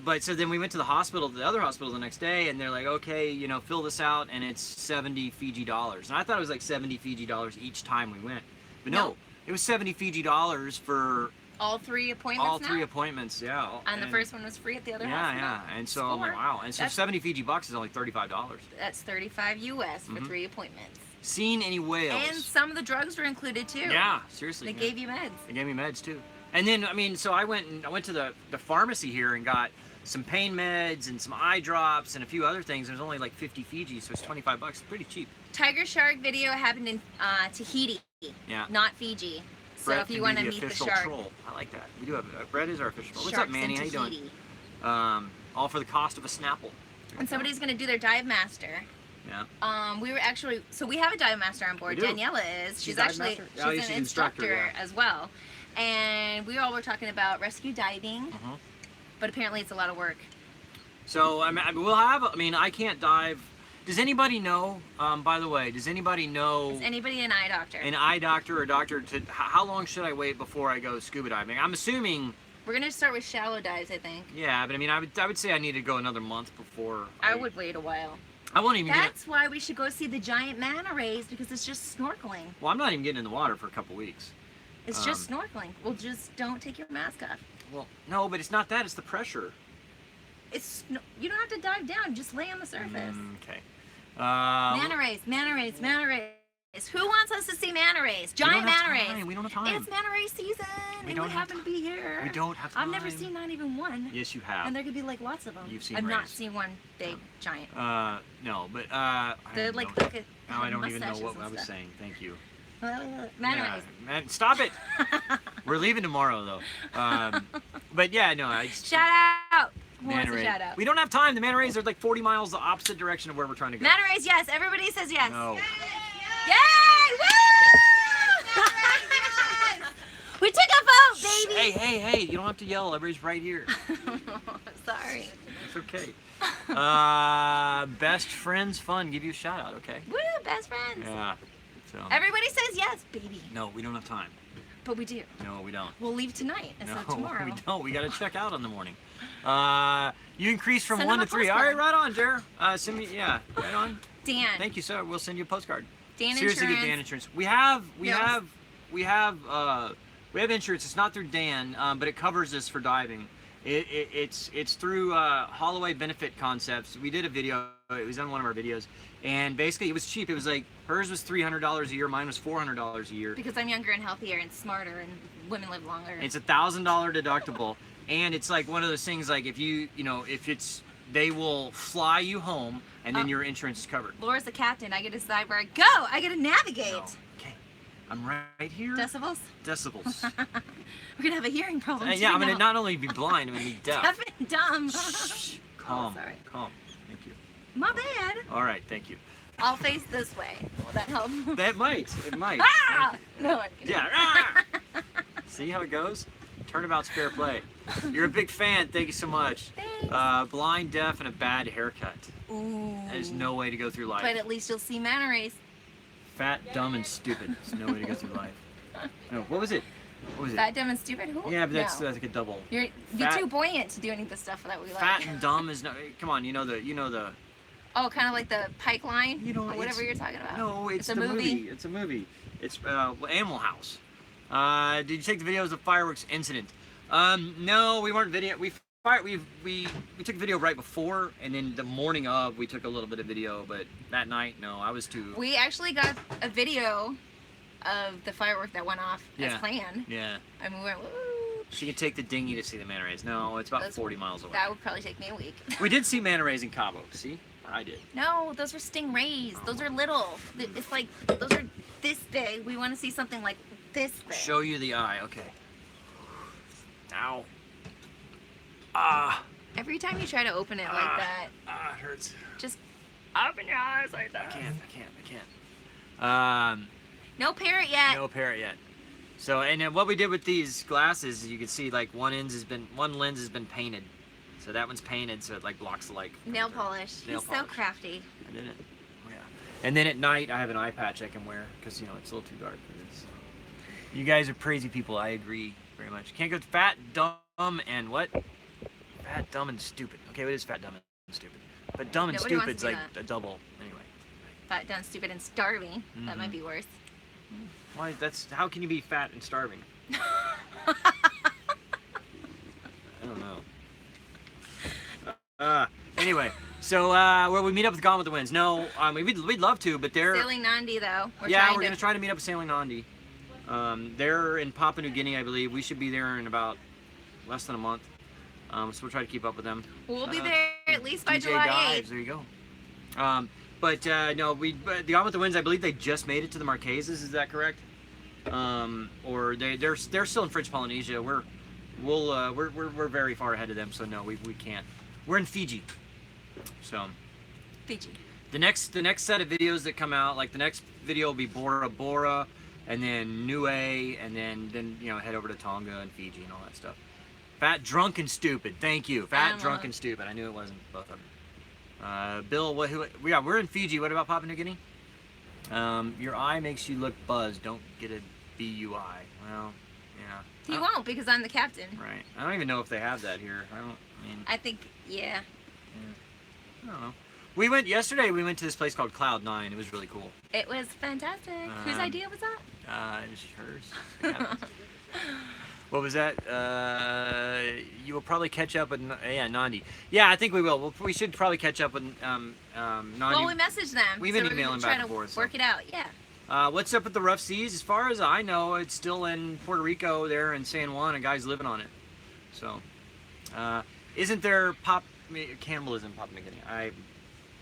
But so then we went to the other hospital the next day, and they're like, okay, you know, fill this out, and it's 70 Fiji dollars. And I thought it was like 70 Fiji dollars each time we went. But no, it was 70 Fiji dollars for
all 3 appointments.
All 3 appointments, yeah.
And the first one was free at the other hospital.
Yeah. And so I'm like, wow. And so 70 Fiji bucks is only $35.
That's $35 US for 3 appointments.
Seen any whales?
And some of the drugs were included too.
Yeah, seriously.
They gave you meds.
They gave me meds too. And then, I mean, so I went to the pharmacy here and got some pain meds and some eye drops and a few other things. It was only like 50 Fiji, so it's $25. It's pretty cheap.
Tiger shark video happened in Tahiti, not Fiji. So
Brett
if you want to meet the shark.
Troll. I like that. We do have Brett is our official troll. What's
Sharks
up, Manny?
in
How you
Tahiti.
doing? All for the cost of a Snapple.
And somebody's going to do their dive master.
Yeah.
We were actually, so we have a dive master on board.
We do.
Daniela is. She's
dive
actually,
master? Oh,
she's
she's
an
an instructor,
instructor
yeah.
as well. And we all were talking about rescue diving, but apparently it's a lot of work.
So I mean, we'll have. I mean, I can't dive. Does anybody know? By the way, does anybody know?
Is anybody an eye doctor?
An eye doctor or doctor to how long should I wait before I go scuba diving? I'm assuming.
We're gonna start with shallow dives, I think.
Yeah, but I mean, I would say I need to go another month before.
I would wait a while.
I won't even.
That's why we should go see the giant manta rays, because it's just snorkeling.
Well, I'm not even getting in the water for a couple weeks.
It's just snorkeling. Well, just don't take your mask off.
Well, no, but it's not that. It's the pressure.
You don't have to dive down. Just lay on the surface.
Okay.
Manta rays, manta rays, manta rays. Who wants us to see manta rays? Giant manta rays.
We don't have time.
It's manta ray season. It would happen to be here.
We don't have time.
I've never seen not even one.
Yes, you have.
And there could be like lots of them.
You've seen
I've
rays.
not seen one big giant.
No, but
They're like
now I don't even know what I was saying. Thank you.
Manta rays.
Man, stop it. We're leaving tomorrow though. But yeah, no.
Shout out. Who wants a shout out?
We don't have time. The manta rays are like 40 miles the opposite direction of where we're trying to go.
Manta rays, yes. Everybody says yes.
No.
Yay! Woo! We took a vote, baby.
Hey! You don't have to yell. Everybody's right here.
Sorry.
It's okay. Best friends fun. Give you a shout out, okay?
Woo! Best friends.
Yeah. So.
Everybody says yes, baby.
No, we don't have time.
But we do.
No, we don't.
We'll leave tonight instead of tomorrow.
We don't. We got to check out in the morning. You increase from
Send
1
them
to
a
3. All
postcard.
right, right on, Jer. Send me, yeah, right on.
Dan.
Thank you, sir. We'll send you a postcard.
Dan
Seriously,
insurance.
get Dan insurance. We have insurance. It's not through Dan, but it covers us for diving. It's through Holloway Benefit Concepts. We did a video. It was on one of our videos, and basically it was cheap. It was like hers was $300 a year. Mine was $400 a year.
Because I'm younger and healthier and smarter, and women live longer.
It's $1,000 deductible, and it's like one of those things. Like if they will fly you home, and then your insurance is covered.
Laura's the captain. I get to decide where I go. I get to navigate.
No. Okay, I'm right here.
Decibels.
Decibels.
We're gonna have a hearing problem.
Yeah, I'm gonna not only be blind, I'm gonna be deaf.
Deaf and dumb.
Shh. Calm.
Oh, sorry.
Calm. Thank you.
My bad.
All right. Thank you.
I'll face this way. Will that help?
That might. It might.
Ah! No, I'm kidding.
Yeah. Ah! See how it goes? Turnabout's fair play. You're a big fan. Thank you so much.
Thanks.
Blind, deaf, and a bad haircut.
Ooh.
There's no way to go through life.
But at least you'll see manta rays.
Fat, dumb, and stupid. There's no way to go through life. No. What was it? What was it?
Fat, dumb, and stupid? Who?
Yeah, but that's
No.
like a double.
You're
Fat-
too buoyant to do any of the stuff that we like.
Fat and dumb is no. Come on, you know the.
Oh, kind of like the pipeline?
You know,
or whatever
it's-
you're talking about.
No, it's
a
the
movie.
It's a movie. It's Animal House. Did you take the video of the fireworks incident? No, we weren't video. We took a video right before, and then the morning of we took a little bit of video, but that night, no, I was too.
We actually got a video of the firework that went off as
Yeah.
planned.
Yeah.
And we went, woo.
So you can take the dinghy to see the manta rays. No, it's about 40 miles away.
That would probably take me a week.
We did see manta rays in Cabo. See? Or I did.
No, those are stingrays. Those are little. It's like, those are this big. We want to see something like this big.
Show you the eye. Okay. Ow. Ah.
Every time you try to open it like that,
It hurts.
just open your eyes like that.
I can't.
No parrot yet.
No parrot yet. So, and then what we did with these glasses, you can see like one lens has been painted. So that one's painted, so it like blocks the light.
Nail polish.
Nail
He's so
polish.
crafty.
I did it. Oh, yeah. And then at night, I have an eye patch I can wear because it's a little too dark for this. You guys are crazy people. I agree very much. Can't go fat, dumb, and what? Fat, dumb, and stupid. Okay, what is fat, dumb, and stupid? But dumb and
Nobody wants
stupid's
to do
like
that.
a double. Anyway.
Fat, dumb, stupid, and starving. That might be worse.
Why? How can you be fat and starving? I don't know. Anyway, so where we meet up with Gone with the Winds? No, we'd love to, but they're
Sailing Nandi, though.
we're gonna try to meet up with Sailing Nandi. They're in Papua New Guinea, I believe. We should be there in about less than a month. So we'll try to keep up with them.
We'll be there at least by
DJ
July
Dives,
8th.
there you go. But the Gone with the Winds, I believe they just made it to the Marquesas. Is that correct? Or they're still in French Polynesia. We're very far ahead of them, so no, we can't. We're in Fiji. So
Fiji.
The next set of videos that come out, like the next video will be Bora Bora, and then Niue, and then you know, head over to Tonga and Fiji and all that stuff. Fat, Drunk, and Stupid. Thank you. Fat, Drunk, and Stupid. I knew it wasn't both of them. Bill, we're in Fiji. What about Papua New Guinea? Your eye makes you look buzzed. Don't get a BUI. Well, yeah.
He won't, because I'm the captain.
Right. I don't even know if they have that here.
I think, yeah.
I don't know. Yesterday we went to this place called Cloud 9. It was really cool.
It was fantastic. Whose idea was that?
It was hers. What was that? You will probably catch up with, Nandi. Yeah, I think we will. We should probably catch up with Nandi.
Well, we messaged them.
We've been emailing back and forth.
Work it out, yeah.
What's up with the rough seas? As far as I know, it's still in Puerto Rico there in San Juan. A guy's living on it. So, isn't there cannibalism in Papua New Guinea?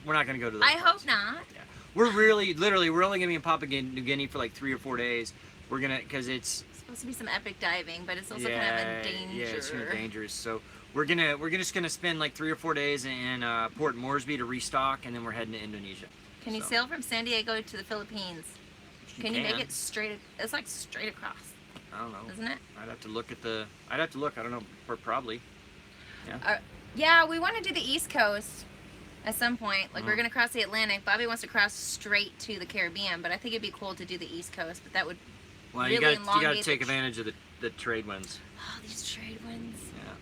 We're not going to go to those
I hope
parts.
not.
Yeah. We're literally, we're only going to be in Papua New Guinea for like 3 or 4 days. We're going to, because it's
supposed to be some epic diving, but it's also kind of a danger.
Yeah, it's kind of dangerous. So we're just gonna spend like 3 or 4 days in Port Moresby to restock, and then we're heading to Indonesia.
Can you sail from San Diego to the Philippines? Can you make it straight? It's like straight across.
I don't know.
Isn't it?
I'd have to look. I don't know. Probably. Yeah.
Yeah, we want to do the East Coast at some point. Like we're gonna cross the Atlantic. Bobby wants to cross straight to the Caribbean, but I think it'd be cool to do the East Coast. But that would
you got to take advantage of the trade winds.
Oh, these trade winds.
Yeah.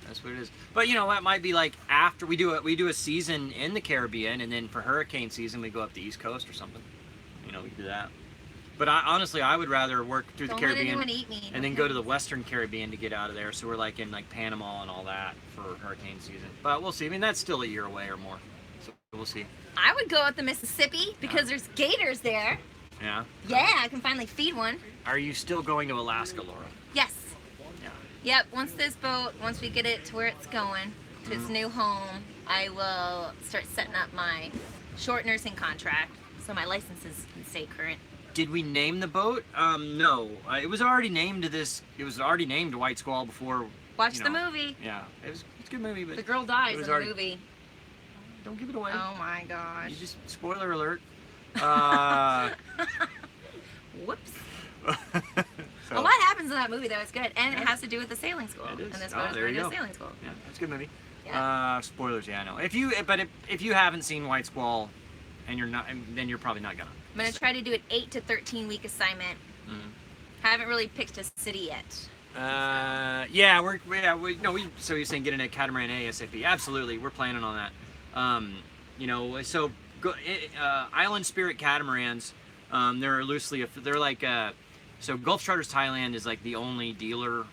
That's what it is. But you know, that might be like after we do a season in the Caribbean, and then for hurricane season we go up the East Coast or something. You know, we do that. But honestly, I would rather work through the Caribbean and then go to the Western Caribbean to get out of there. So we're like in like Panama and all that for hurricane season. But we'll see. I mean, that's still a year away or more. So we'll see.
I would go up the Mississippi because there's gators there.
Yeah.
Yeah, I can finally feed one.
Are you still going to Alaska, Laura?
Yes.
Yeah.
Yep. Once we get it to where it's going, to its new home, I will start setting up my short nursing contract so my licenses can stay current.
Did we name the boat? No. It was already named It was already named White Squall before.
Watch the movie.
Yeah. It's a good movie, but
the girl dies in the movie.
Don't give it away.
Oh my gosh.
You just spoiler alert.
Whoops.
So,
a lot happens in that movie though. It's good, and it has to do with the sailing school.
It is.
And that's what it's sailing school.
Yeah, it's a good movie.
Yeah.
Spoilers, yeah, I know. If you haven't seen White Squall, and you're not, then you're probably not gonna.
I'm gonna try to do an 8 to 13 week assignment. Haven't really picked a city yet.
So you're saying get in a catamaran ASAP? Absolutely, we're planning on that. You know, so Island Spirit catamarans. They're like so Gulf Charters Thailand is like the only dealer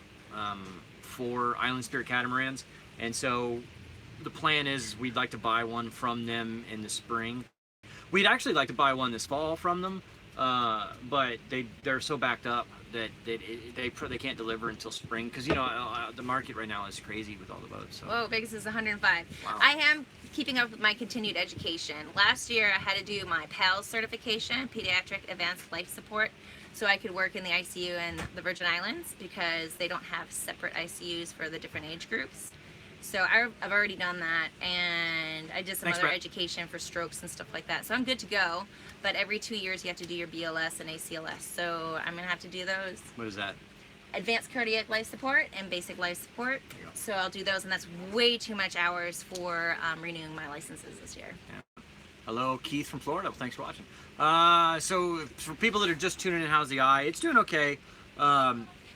for Island Spirit catamarans, and so the plan is we'd like to buy one from them in the spring. We'd actually like to buy one this fall from them, but they're so backed up that they can't deliver until spring, because you know the market right now is crazy with all the boats. So.
Whoa, Vegas is 105.
Wow.
I am keeping up with my continued education. Last year I had to do my PALS certification, Pediatric Advanced Life Support, so I could work in the ICU in the Virgin Islands because they don't have separate ICUs for the different age groups. So I've already done that, and I did some other education for strokes and stuff like that. So I'm good to go, but every 2 years you have to do your BLS and ACLS. So I'm gonna have to do those.
What is that?
Advanced cardiac life support and basic life support. So I'll do those, and that's way too much hours for renewing my licenses this year.
Yeah. Hello, Keith from Florida. Thanks for watching. So for people that are just tuning in, how's the eye? It's doing okay.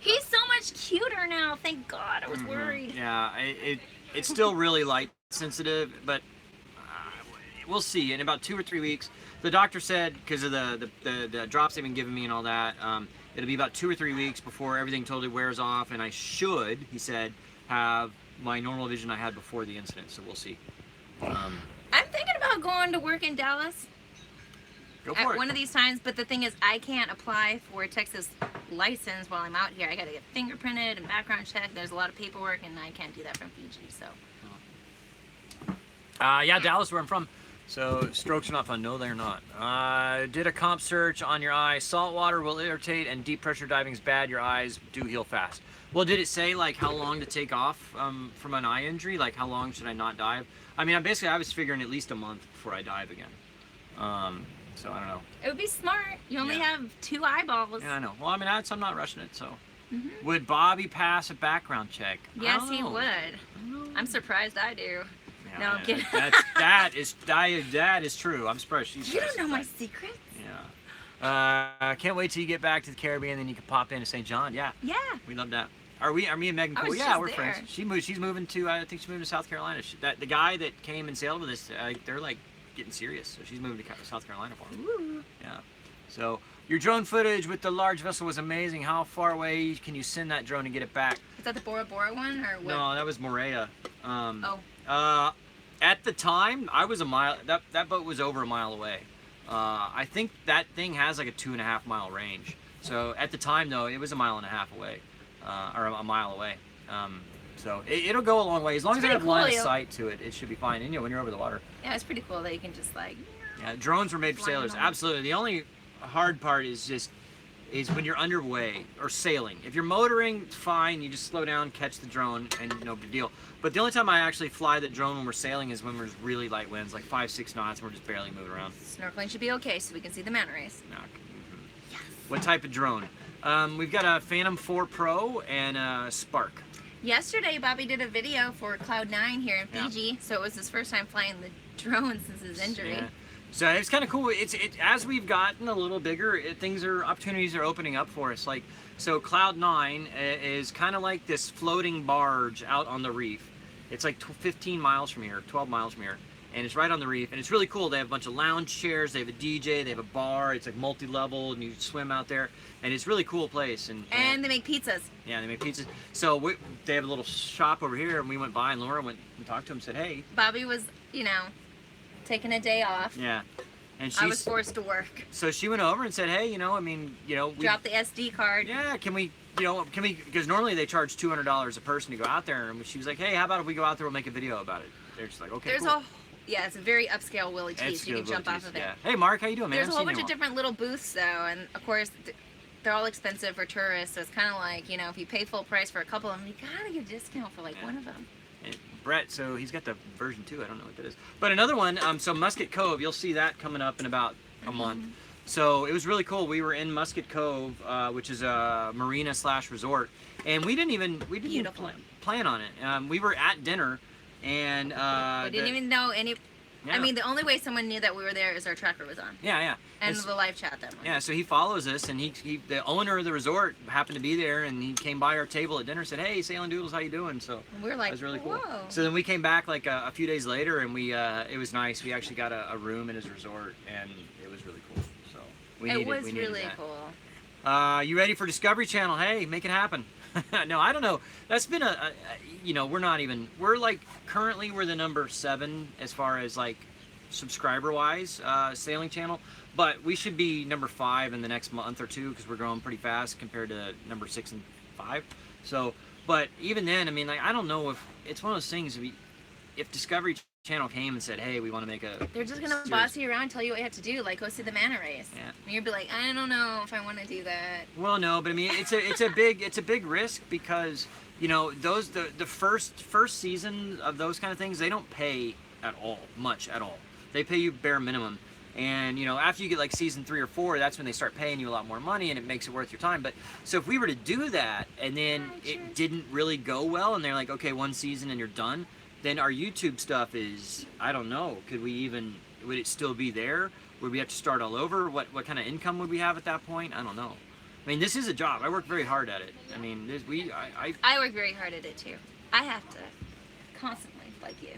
He's so much cuter now. Thank God. I was worried.
Yeah, it's still really light sensitive, but we'll see. In about 2 or 3 weeks, the doctor said, because of the drops they've been giving me and all that, it'll be about 2 or 3 weeks before everything totally wears off, and I should, he said, have my normal vision I had before the incident. So we'll see.
I'm thinking about going to work in Dallas.
Go for it.
One of these times, but the thing is, I can't apply for a Texas license while I'm out here. I got to get fingerprinted and background checked. There's a lot of paperwork, and I can't do that from Fiji. So.
Yeah, Dallas, where I'm from. So strokes are not fun. No, they're not. Did a comp search on your eye. Salt water will irritate, and deep pressure diving is bad. Your eyes do heal fast. Well, did it say like how long to take off from an eye injury? Like how long should I not dive? I mean, I was figuring at least a month before I dive again. So I don't know.
It would be smart. You only have 2 eyeballs.
Yeah, I know. Well, I mean, I'm not rushing it, so. Would Bobby pass a background check?
Yes, he would. I'm surprised I do.
Yeah,
No, I'm kidding.
that is true. I'm surprised she's.
You don't know my secrets.
Yeah. Can't wait till you get back to the Caribbean, then you can pop into St. John. Yeah.
Yeah.
We love that. Are me and Megan cool? Yeah, we're friends. She's moving to. I think she's moving to South Carolina. The guy that came and sailed with us, they're like getting serious, so she's moving to South Carolina for him.
Ooh.
Yeah. So your drone footage with the large vessel was amazing. How far away can you send that drone and get it back?
Is that the Bora Bora one or what?
No, that was Moorea. At the time, I was a mile. That boat was over a mile away. I think that thing has like a 2.5 mile range. So at the time, though, it was a mile and a half away, or a mile away. So it'll go a long way as long as I have line of sight to it. It should be fine. And when you're over the water.
Yeah, it's pretty cool that you can just like.
Yeah, drones were made for sailors. Absolutely. The only hard part is when you're underway or sailing. If you're motoring, fine. You just slow down, catch the drone, and no big deal. But the only time I actually fly the drone when we're sailing is when there's really light winds, like 5-6 knots, and we're just barely moving around.
Snorkeling should be okay, so we can see the manta rays.
Yes. What type of drone? We've got a Phantom 4 Pro and a Spark.
Yesterday, Bobby did a video for Cloud9 here in Fiji, so it was his first time flying the drone since his injury.
Yeah. So it's kind of cool. As we've gotten a little bigger, opportunities are opening up for us. Like, so Cloud9 is kind of like this floating barge out on the reef. It's like 15 miles from here, 12 miles from here, and it's right on the reef, and it's really cool. They have a bunch of lounge chairs, they have a DJ, they have a bar. It's like multi-level, and you swim out there, and it's a really cool place. And
they make pizzas.
Yeah, they make pizzas. So they have a little shop over here, and we went by, and Laura went and talked to him, and said, "Hey."
Bobby was, taking a day off.
Yeah. And
I was forced to work.
So she went over and said, "Hey,
drop the SD card.
Yeah, can we, because normally they charge $200 a person to go out there." And she was like, "Hey, how about if we go out there, we'll make a video about it." They're just like, "Okay, cool."
It's a very upscale Willie Tees. You can jump off of it.
Yeah. Hey, Mark, how you doing, man?
There's a whole bunch of different little booths, though, and of course, they're all expensive for tourists. So it's kind of like, if you pay full price for a couple of them, you gotta get a discount for one of them.
And Brett, so he's got the version 2. I don't know what that is. But another one, so Musket Cove, you'll see that coming up in about a month. So it was really cool. We were in Musket Cove, which is a marina / resort, and we didn't even plan on it. We were at dinner, and
we didn't even know any. Yeah. I mean, the only way someone knew that we were there is our tracker was on.
Yeah.
And the live chat that one.
Yeah, so he follows us, and the owner of the resort happened to be there, and he came by our table at dinner and said, "Hey, Sailing Doodles, how you doing?" So
we were like,
that was really cool.
Whoa.
So then we came back like a few days later, and it was nice. We actually got a room in his resort, and it was really cool. So we needed that.
Cool.
You ready for Discovery Channel? Hey, make it happen. No, I don't know. That's been currently we're the number 7 as far as like subscriber wise sailing channel, but we should be number 5 in the next month or 2 because we're growing pretty fast compared to number 6 and 5. So, but even then, I mean, like, I don't know if it's one of those things. If Discovery Channel came and said, "Hey, we want to make a,"
they're just gonna boss you around, tell you what you have to do, like go see the manta rays.
Yeah.
And you'll be like, I don't know if I want to do that.
Well, no, but I mean, it's a big risk because the first season of those kind of things, they don't pay much at all. They pay you bare minimum. And after you get like season 3 or 4, that's when they start paying you a lot more money, and it makes it worth your time. But so if we were to do that and then it didn't really go well, and they're like, "Okay, 1 season and you're done," then our YouTube stuff is, I don't know, would it still be there? Would we have to start all over? What kind of income would we have at that point? I don't know. I mean, this is a job. I work very hard at it. I mean,
I work very hard at it too. I have to constantly, like you.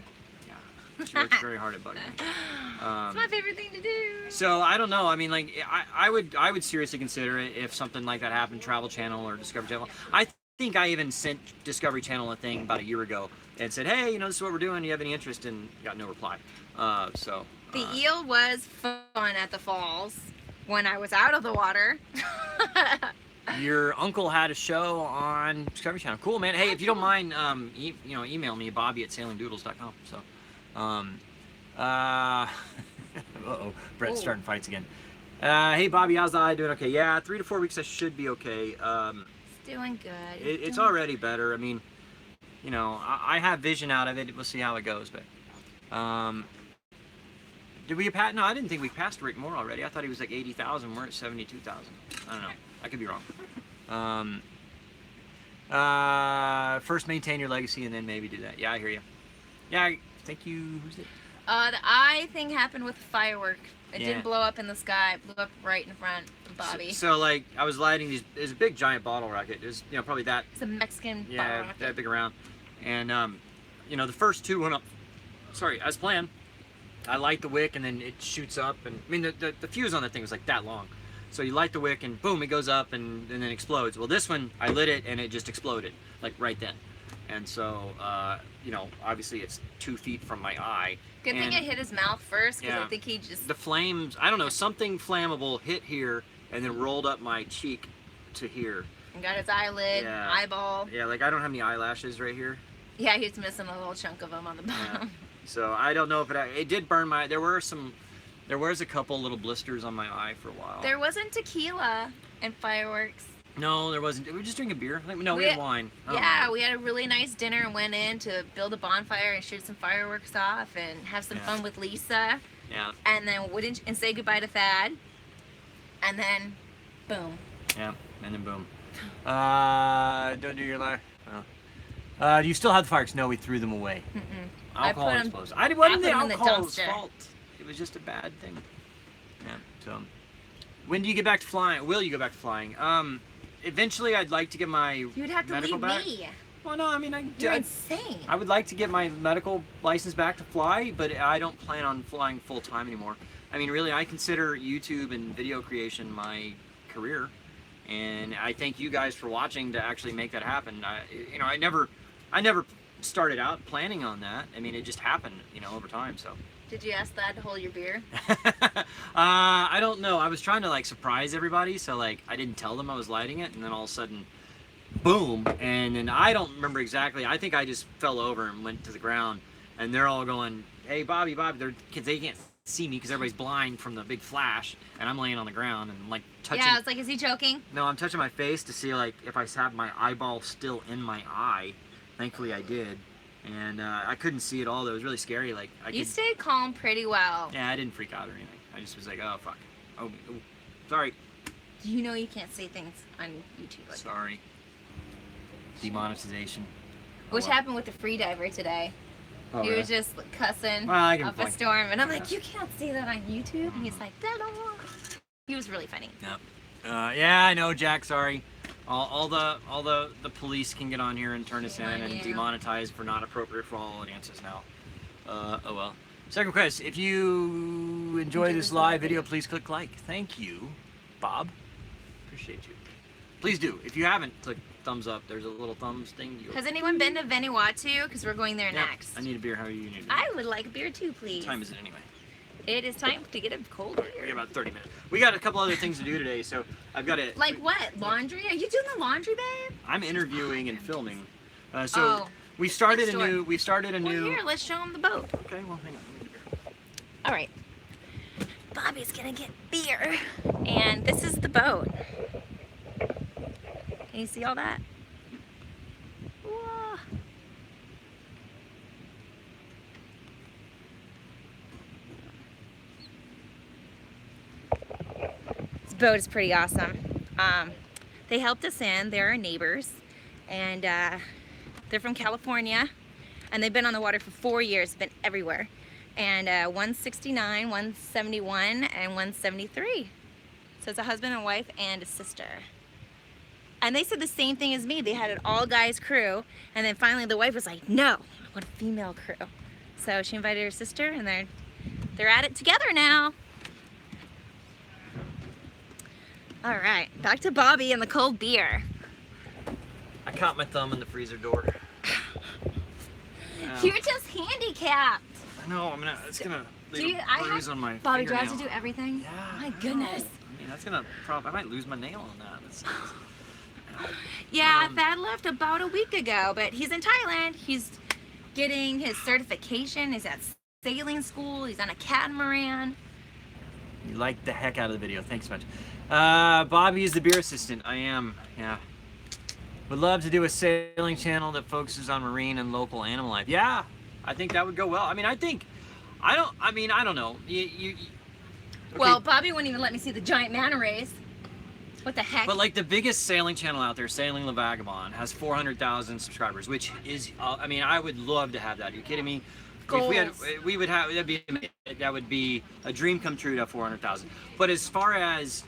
She works very hard at bugging me.
It's my favorite thing to do.
So I don't know. I mean, like, I would seriously consider it if something like that happened, Travel Channel or Discovery Channel. I think I even sent Discovery Channel a thing about a year ago and said, "Hey, this is what we're doing. Do you have any interest?" And got no reply.
The eel was fun at the falls when I was out of the water.
Your uncle had a show on Discovery Channel. Cool, man. Hey, if you don't mind, email me, Bobby@sailingdoodles.com. So, Uh-oh, Brett's starting fights again. Hey Bobby, how's the eye doing? Okay, yeah, 3 to 4 weeks I should be okay.
It's doing good.
It's already better. I mean, you know, I have vision out of it. We'll see how it goes, but did we pass? No, I didn't think we passed Rick Moore already. I thought he was like 80,000. We're at 72,000. I don't know. I could be wrong. First maintain your legacy and then maybe do that. Yeah, I hear you. Yeah, thank you. Who's it?
The eye thing happened with firework. It didn't blow up in the sky. It blew up right in front of Bobby.
So like, I was lighting these. It was a big giant bottle rocket. It was, you know, probably that.
It's a Mexican bottle rocket.
That big around. And you know, the first two went up. Sorry, as planned. I light the wick and then it shoots up. And I mean, the fuse on that thing was like that long. So you light the wick and boom, it goes up and then explodes. Well, this one, I lit it and it just exploded, like right then. And so, you know, obviously it's 2 feet from my eye.
Good thing it hit his mouth first, because I think he just...
The flames, I don't know, something flammable hit here and then rolled up my cheek to here.
And got his eyelid, eyeball.
Yeah, like I don't have any eyelashes right here.
Yeah, he's missing a little chunk of them on the bottom.
Yeah. So I don't know if it did burn my, there was a couple little blisters on my eye for a while.
There wasn't tequila and fireworks.
No, there wasn't. We were just drinking beer. No, we had wine.
Yeah, we had a really nice dinner and went in to build a bonfire and shoot some fireworks off and have some fun with Lisa.
Yeah.
And then and say goodbye to Thad. And then, boom.
Yeah, and then boom. Don't do your life. Oh. Do you still have the fireworks? No, we threw them away. Alcohol explosives. It wasn't the alcohol's fault. It was just a bad thing. Yeah. So, when do you get back to flying? Will you go back to flying? Eventually, I'd like to get my
You'd have to
medical
leave
back.
me.
Well, no, I mean,
You're insane.
I would like to get my medical license back to fly, but I don't plan on flying full time anymore. I mean, really, I consider YouTube and video creation my career, and I thank you guys for watching to actually make that happen. You know, I never started out planning on that. I mean, it just happened, you know, over time. So.
Did you ask Thad to hold your beer?
I don't know. I was trying to like surprise everybody, so like I didn't tell them I was lighting it, and then all of a sudden, boom! And then I don't remember exactly. I think I just fell over and went to the ground, and they're all going, "Hey, Bobby, Bobby!" They're kids. They can't see me because everybody's blind from the big flash, and I'm laying on the ground and like touching.
Yeah, it's like, is he joking?
No, I'm touching my face to see like if I have my eyeball still in my eye. Thankfully, I did. And I couldn't see it all. That was really scary. Like
you stayed calm pretty well.
Yeah, I didn't freak out or anything. I just was like, oh fuck. Oh, sorry.
You know you can't say things on YouTube. Like
sorry. Demonetization.
Which happened with the freediver today.
Oh,
he was just cussing up a storm, and I'm like, you can't say that on YouTube. And he's like, he was really funny.
Yep. Yeah, I know, Jack. Sorry. All the police can get on here and turn us in and demonetize for not appropriate for all audiences now. Oh well. Second request, if you enjoy this live video, please click like. Thank you, Bob. Appreciate you. Please do. If you haven't, click thumbs up. There's a little thumbs thing.
Has anyone been to Vanuatu? Because we're going there next.
I need a beer. How are you?
I would like a beer too, please.
What time is it anyway?
It is time to get a cold beer.
We got about 30 minutes. We got a couple other things to do today, so I've got to...
Like what? Laundry? Are you doing the laundry, babe?
I'm interviewing and filming. We started a new...
Well, here, let's show them the boat.
Okay, well, hang on. Let me get a beer.
All right. Bobby's gonna get beer. And this is the boat. Can you see all that? Whoa. This boat is pretty awesome. They helped us in. They're our neighbors, and they're from California, and they've been on the water for 4 years, been everywhere. And 169, 171, and 173. So it's a husband and wife and a sister. And they said the same thing as me. They had an all-guys crew, and then finally the wife was like, no, I want a female crew. So she invited her sister, and they're at it together now. All right, back to Bobby and the cold beer.
I caught my thumb in the freezer door.
You're just handicapped.
I know, it's gonna leave a bruise on my
Bobby,
fingernail.
do I have to do everything?
Yeah.
My goodness.
I mean, that's gonna I might lose my nail on that.
Yeah, Thad left about a week ago, but he's in Thailand. He's getting his certification. He's at sailing school. He's on a catamaran.
You liked the heck out of the video. Thanks so much. Bobby is the beer assistant. I am, yeah. Would love to do a sailing channel that focuses on marine and local animal life. Yeah, I think that would go well. I mean, I don't know. Okay.
Well, Bobby wouldn't even let me see the giant manta rays. What the heck?
But like the biggest sailing channel out there, Sailing La Vagabond, has 400,000 subscribers, which is, I mean, I would love to have that. Are you kidding me?
Goals.
If we would have, that would be a dream come true to have 400,000. But as far as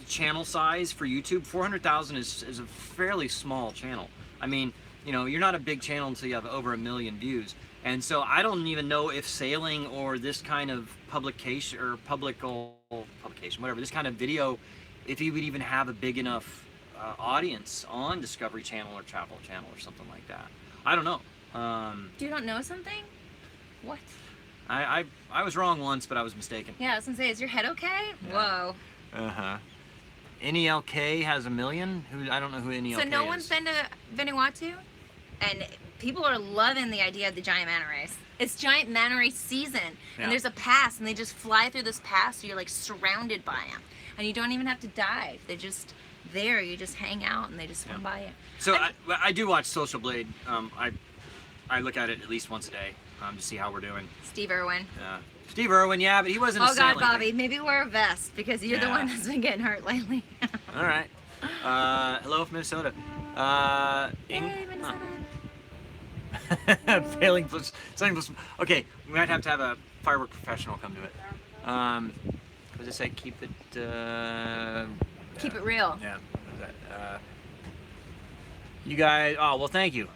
channel size for YouTube, 400,000 is a fairly small channel. I mean, you know, you're not a big channel until you have over 1 million views. And so I don't even know if sailing or this kind of publication or publication, whatever, this kind of video, if you would even have a big enough audience on Discovery Channel or Travel Channel or something like that. I don't know.
You don't know something? What?
I was wrong once, but I was mistaken.
Yeah, I was gonna say, is your head okay? Yeah. Whoa.
Uh-huh. NELK has 1 million? I don't know who NELK is.
So no one's been to Vanuatu? And people are loving the idea of the giant manta rays. It's giant manta ray season.
Yeah.
And there's a pass, and they just fly through this pass, so you're like surrounded by them. And you don't even have to dive. They're just there. You just hang out, and they just swim by you.
So I do watch Social Blade. I look at it at least once a day to see how we're doing.
Steve Irwin.
Steve Irwin, yeah, but he wasn't a sailing
Oh God, Bobby,
thing.
maybe wear a vest because you're the one that's been getting hurt lately.
All right. Hello from Minnesota.
Yay, Minnesota.
Failing plus, okay, we might have to have a firework professional come to it. What does it say? Keep it.
Keep it real.
Yeah. What is that? You guys. Oh well, thank you.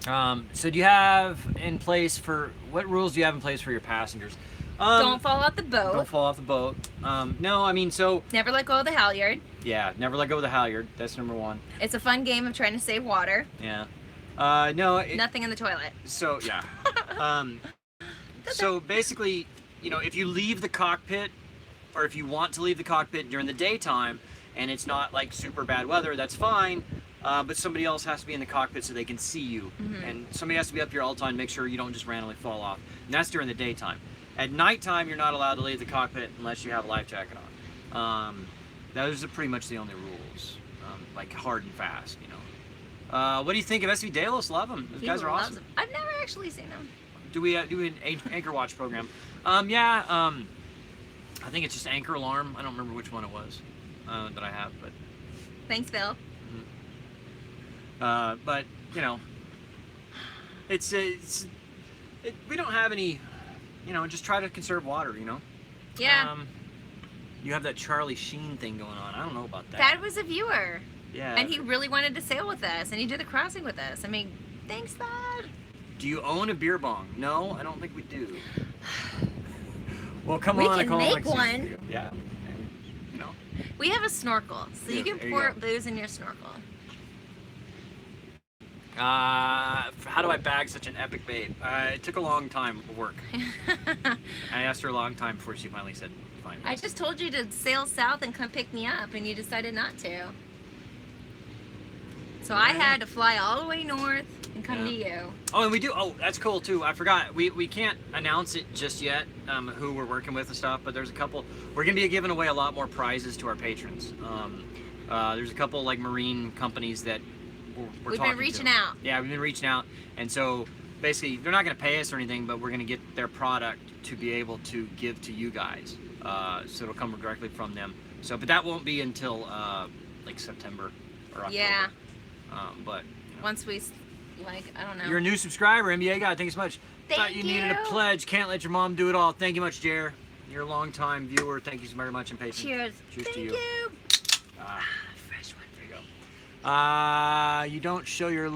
So do you have in place what rules do you have in place for your passengers?
Don't fall off the boat.
Don't fall off the boat. No, I mean, so.
Never let go of the halyard.
Yeah, never let go of the halyard. That's number one.
It's a fun game of trying to save water.
Yeah. No.
Nothing in the toilet.
So, yeah. So basically, you know, if you leave the cockpit, or if you want to leave the cockpit during the daytime, and it's not like super bad weather, that's fine. But somebody else has to be in the cockpit so they can see you. Mm-hmm. And somebody has to be up here all the time to make sure you don't just randomly fall off. And that's during the daytime. At nighttime, you're not allowed to leave the cockpit unless you have a life jacket on. Those are pretty much the only rules, like hard and fast, you know. What do you think of SV Delos? Love them. Those guys are awesome.
Them. I've never actually seen them.
Do we do an Anchor Watch program? Yeah. I think it's just Anchor Alarm. I don't remember which one it was that I have, but.
Thanks, Bill.
But you know, we don't have any, you know, just try to conserve water, you know.
Yeah.
You have that Charlie Sheen thing going on. I don't know about that.
Thad was a viewer.
Yeah.
And he really wanted to sail with us, and he did the crossing with us. I mean, thanks, Thad.
Do you own a beer bong? No, I don't think we do. Well, come
we
on,
can
I
make one.
Yeah. You know.
We have a snorkel, so you can pour booze in your snorkel.
How do I bag such an epic babe? It took a long time of work. I asked her a long time before she finally said, fine.
I just told you to sail south and come pick me up, and you decided not to. So I had to fly all the way north and come to you.
Oh, and we do. Oh, that's cool too. I forgot. We can't announce it just yet, who we're working with and stuff, but there's a couple. We're going to be giving away a lot more prizes to our patrons. There's a couple like marine companies that we've been
reaching out.
Yeah, we've been reaching out, and so basically they're not going to pay us or anything, but we're going to get their product to be able to give to you guys. So it'll come directly from them. So, but that won't be until like September or October.
Yeah.
But
you know. Once we, like, I don't know.
You're a new subscriber, NBA guy. Thanks so much.
Thought
you needed a pledge. Can't let your mom do it all. Thank you much, Jer. You're a long-time viewer. Thank you very much and patient.
Cheers.
Cheers to you.
Thank you. Fresh one.
There you go. You don't show your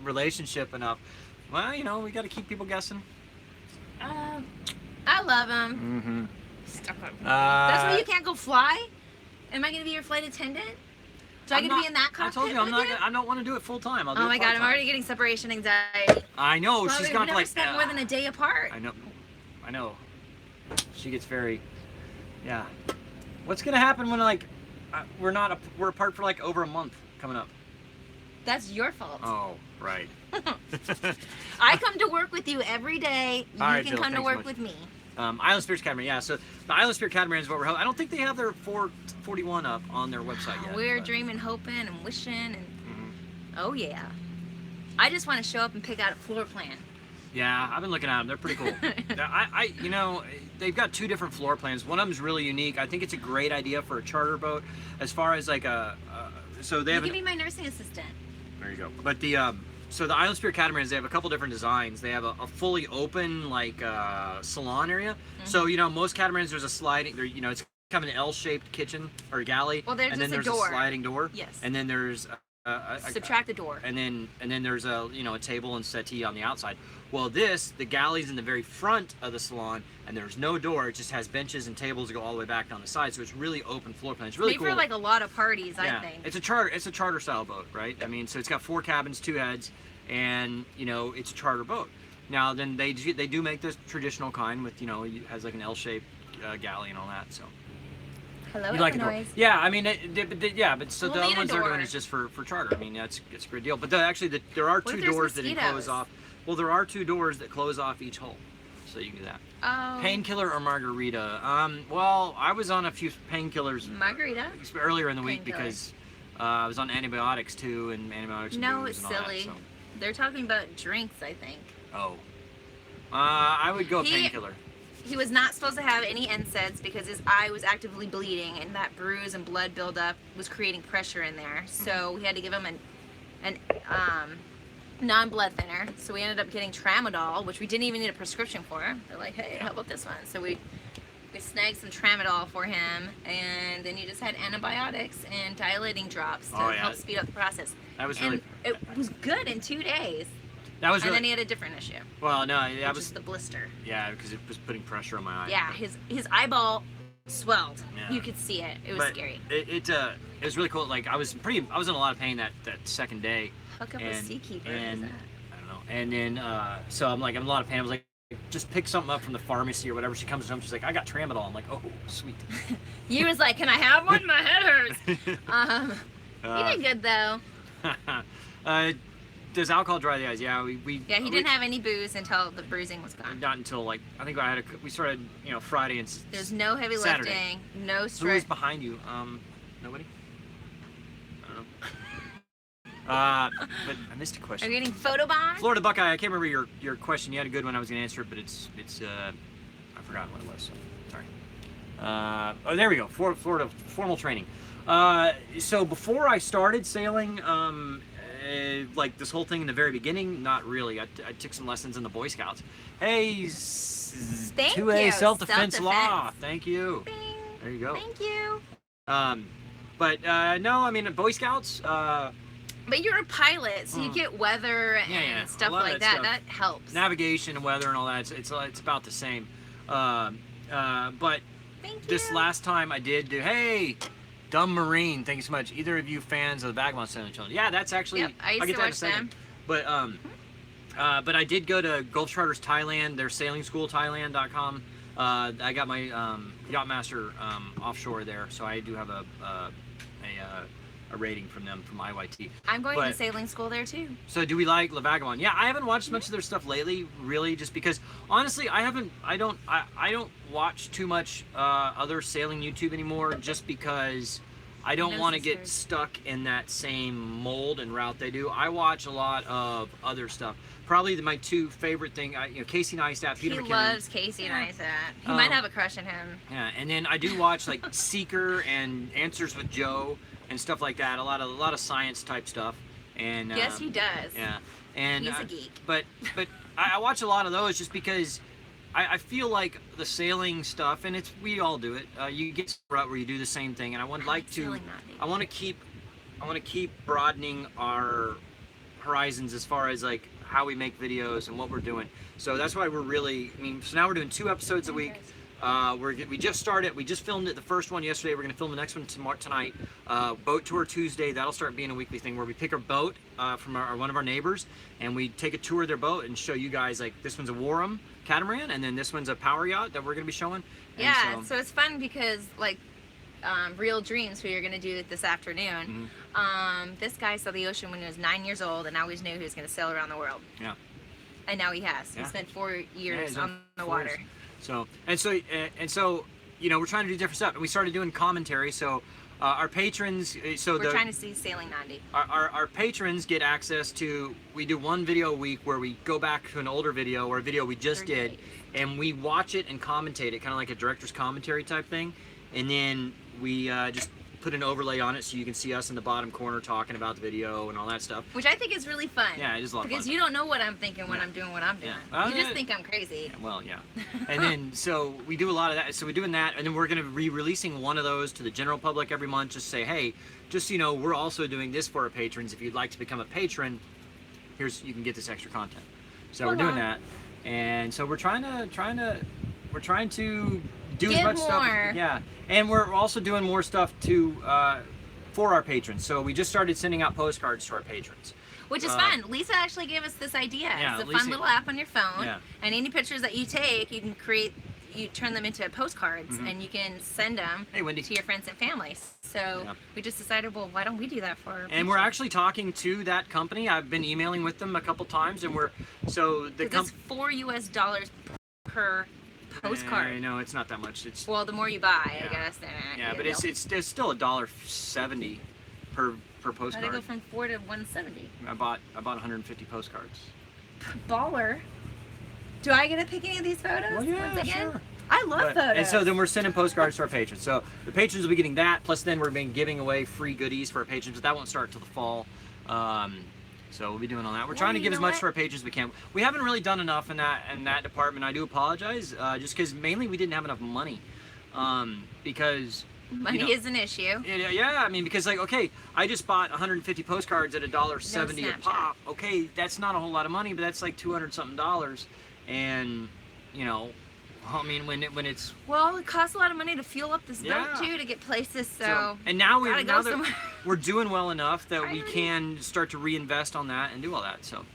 relationship enough. Well, you know, we got to keep people guessing.
I love him.
Mm-hmm.
That's why you can't go fly? Am I going to be your flight attendant? So I get to be in that cockpit?
I told you I don't want to do it full time. I'll do
oh my
it
god, I'm already getting separation anxiety.
I know.
Well,
she's
we've
got
never
like
spent more than a day apart.
I know. She gets very. Yeah. What's gonna happen when like we're apart for like over a month coming up?
That's your fault.
Oh right.
I come to work with you every day. You
right,
can
Bill,
come to
thanks so
work
much.
with me.
Island Spirits Catamaran, yeah. So the Island Spirit Catamaran is what we're. I don't think they have their 441 up on their website yet.
We're
but-
dreaming, hoping, and wishing, and
Mhm.
oh yeah. I just want to show up and pick out a floor plan.
Yeah, I've been looking at them. They're pretty cool. You know, they've got 2 different floor plans. One of them is really unique. I think it's a great idea for a charter boat, as far as like so they
You
have.
can be my nursing assistant.
There you go. But so the Island Spirit Catamarans, they have a couple different designs. They have a fully open like salon area.
Mm-hmm.
So you know, most catamarans there's a sliding. You know, it's kind of an L-shaped kitchen or galley.
Well, there's
and then
just
there's
a door.
a sliding door.
Yes.
And then there's
Subtract the door.
and then there's a a table and settee on the outside. Well, the galley's in the very front of the salon, and there's no door. It just has benches and tables that go all the way back down the side, so it's really open floor plan. It's really
Made
cool.
for like a lot of parties,
Yeah,
I think.
it's a charter style boat, right? I mean, so it's got 4 cabins, 2 heads, and it's a charter boat. Now then they do make this traditional kind with it has like an L-shaped galley and all that. So
Hello,
you like a door?
Illinois.
Yeah, I mean, but so
We'll
the
need
other
a
ones they're
door.
doing is just for charter. I mean, it's a great deal. But there are
What
2
if there's
doors that
mosquitoes?
close off. Well, there are 2 doors that close off each hull, so you can do that.
Oh.
Painkiller or margarita? Well, I was on a few painkillers
Margarita?
earlier in the week
Painkiller.
because I was on antibiotics too, and antibiotics. And
No,
booze
it's
and all that,
silly.
so.
They're talking about drinks, I think.
Oh. I would go
He-
painkiller.
He was not supposed to have any NSAIDs because his eye was actively bleeding, and that bruise and blood buildup was creating pressure in there. So we had to give him an non-blood thinner. So we ended up getting tramadol, which we didn't even need a prescription for. They're like, hey, how about this one? So we snagged some tramadol for him, and then you just had antibiotics and dilating drops to
Oh, yeah.
help speed up the process.
That was
And
really.
it was good in 2 days.
That was
And
really.
then he had a different issue,
Well, no, that
which
was.
is the blister.
Yeah, because it was putting pressure on my eye.
Yeah, his eyeball swelled.
Yeah.
You could see it. It was
But
scary.
It was really cool. Like I was in a lot of pain that second day.
Hook up a
and-
seakeeper.
and-
Is that?
I don't know. And then so I'm in a lot of pain. I was like, just pick something up from the pharmacy or whatever. She comes home. She's like, I got tramadol. I'm like, oh, sweet.
You was like, can I have one? My head hurts. You did good though.
Does alcohol dry the eyes? Yeah, we
Yeah, he didn't have any booze until the bruising was gone.
not until like I think we started Friday and
There's no heavy
Saturday.
lifting, no
Who is
stress.
behind you? Nobody. I don't know. But I missed a
Are you
question.
getting photobombed?
Florida Buckeye. I can't remember your question. You had a good one. I was gonna answer it, but it's I forgot what it was. So sorry. Oh, there we go. Florida formal training. So before I started sailing, like this whole thing in the very beginning, not really. I took some lessons in the Boy Scouts. Hey,
Thank
2A
you.
self-defense law.
Self-defense.
Thank you.
Bing.
There you go.
Thank you.
But no, I mean Boy Scouts.
But you're a pilot, so you get weather and
Yeah,
stuff
a lot of
like
that
that.
stuff.
That helps.
Navigation and weather and all that. It's about the same. But
Thank you.
this last time I did do. Hey, Dumb Marine. Thank you so much. Either of you fans of the Vagabond Sailing Channel? Yeah, that's actually.
Yep, I used
I'll get
to
that in a
watch
second.
them.
But I did go to Gulf Charters Thailand, their sailing school, Thailand.com. I got my Yachtmaster offshore there, so I do have a rating from them from IYT.
I'm going
But-
to sailing school there too.
So do we like La Vagabond? Yeah, I haven't watched much of their stuff lately, really, just because honestly I don't watch too much other sailing YouTube anymore, just because I don't
No
want to get
sisters.
stuck in that same mold and route they do. I watch a lot of other stuff. Probably my 2 favorite thing, Casey Neistat, Peter
He
McKinnon.
loves Casey and Isaac. He might
Um,
have a crush on him.
Yeah, and then I do watch like Seeker and Answers with Joe and stuff like that. A lot of science type stuff. And
Yes, he does.
yeah, and
He's a geek.
But I watch a lot of those just because I feel like the sailing stuff, and we all do it. You get to a rut where you do the same thing, and I would like to.
Sailing not me.
I want to keep broadening our horizons as far as like how we make videos and what we're doing. So that's why we're really. So now we're doing 2 episodes a week. We just started. We just filmed it, the first one yesterday. We're going to film the next one tonight. Boat tour Tuesday. That'll start being a weekly thing where we pick a boat from one of our neighbors, and we take a tour of their boat and show you guys, like, this one's a Warham catamaran, and then this one's a power yacht that we're going to be showing. And
Yeah, so it's fun because like Real Dreams, who you're going to do it this afternoon, this guy saw the ocean when he was 9 years old and always knew he was going to sail around the world.
Yeah.
And now he has.
Yeah.
He spent 4 years on the water.
Years. So, you know, we're trying to do different stuff. And we started doing commentary. So, our patrons,
we're trying to see Sailing Nandi.
Our patrons get access to, we do one video a week where we go back to an older video or a video we just did, and we watch it and commentate it, kind of like a director's commentary type thing. And then we just put an overlay on it so you can see us in the bottom corner talking about the video and all that stuff.
Which I think is really fun.
Yeah, it is a lot of fun.
Because you don't know what I'm thinking when I'm doing what I'm doing.
Yeah.
You just think I'm crazy.
Yeah, well, yeah. And then, so we do a lot of that. So we're doing that, and then we're going to be releasing one of those to the general public every month. Just say, hey, just so you know, we're also doing this for our patrons. If you'd like to become a patron, you can get this extra content. So we're doing that. And so we're trying to do as much stuff. Yeah. And we're also doing more stuff for our patrons. So we just started sending out postcards to our patrons.
Which is fun. Lisa actually gave us this idea.
Yeah,
it's a fun little app on your phone.
Yeah.
And any pictures that you take, you can you turn them into postcards and you can send them to your friends and family. So we just decided, well, why don't we do that for our patrons?
We're actually talking to that company. I've been emailing with them a couple times, and it's
$4 per postcard.
No, it's not that much. It's
well, the more you buy, I guess.
But it's still $1.70 per postcard.
How did it go from $4 to $1.70?
I bought 150 postcards.
Baller. Do I get to pick any of these photos?
Well, yeah,
once again?
sure.
I love photos.
And so then we're sending postcards to our patrons. So the patrons will be getting that, plus then we're giving away free goodies for our patrons, but that won't start till the fall. So we'll be doing all that. We're trying to give as much to our patrons as we can. We haven't really done enough in that department. I do apologize, just because mainly we didn't have enough money. Because
money is an issue.
Yeah, I mean, because like, okay, I just bought 150 postcards at $1.70 a pop. Okay, that's not a whole lot of money, but that's like $200-something, and you know, I mean, when it's
well, it costs a lot of money to fuel up this boat too to get places. So
and now we're doing well enough that we can start to reinvest on that and do all that. So.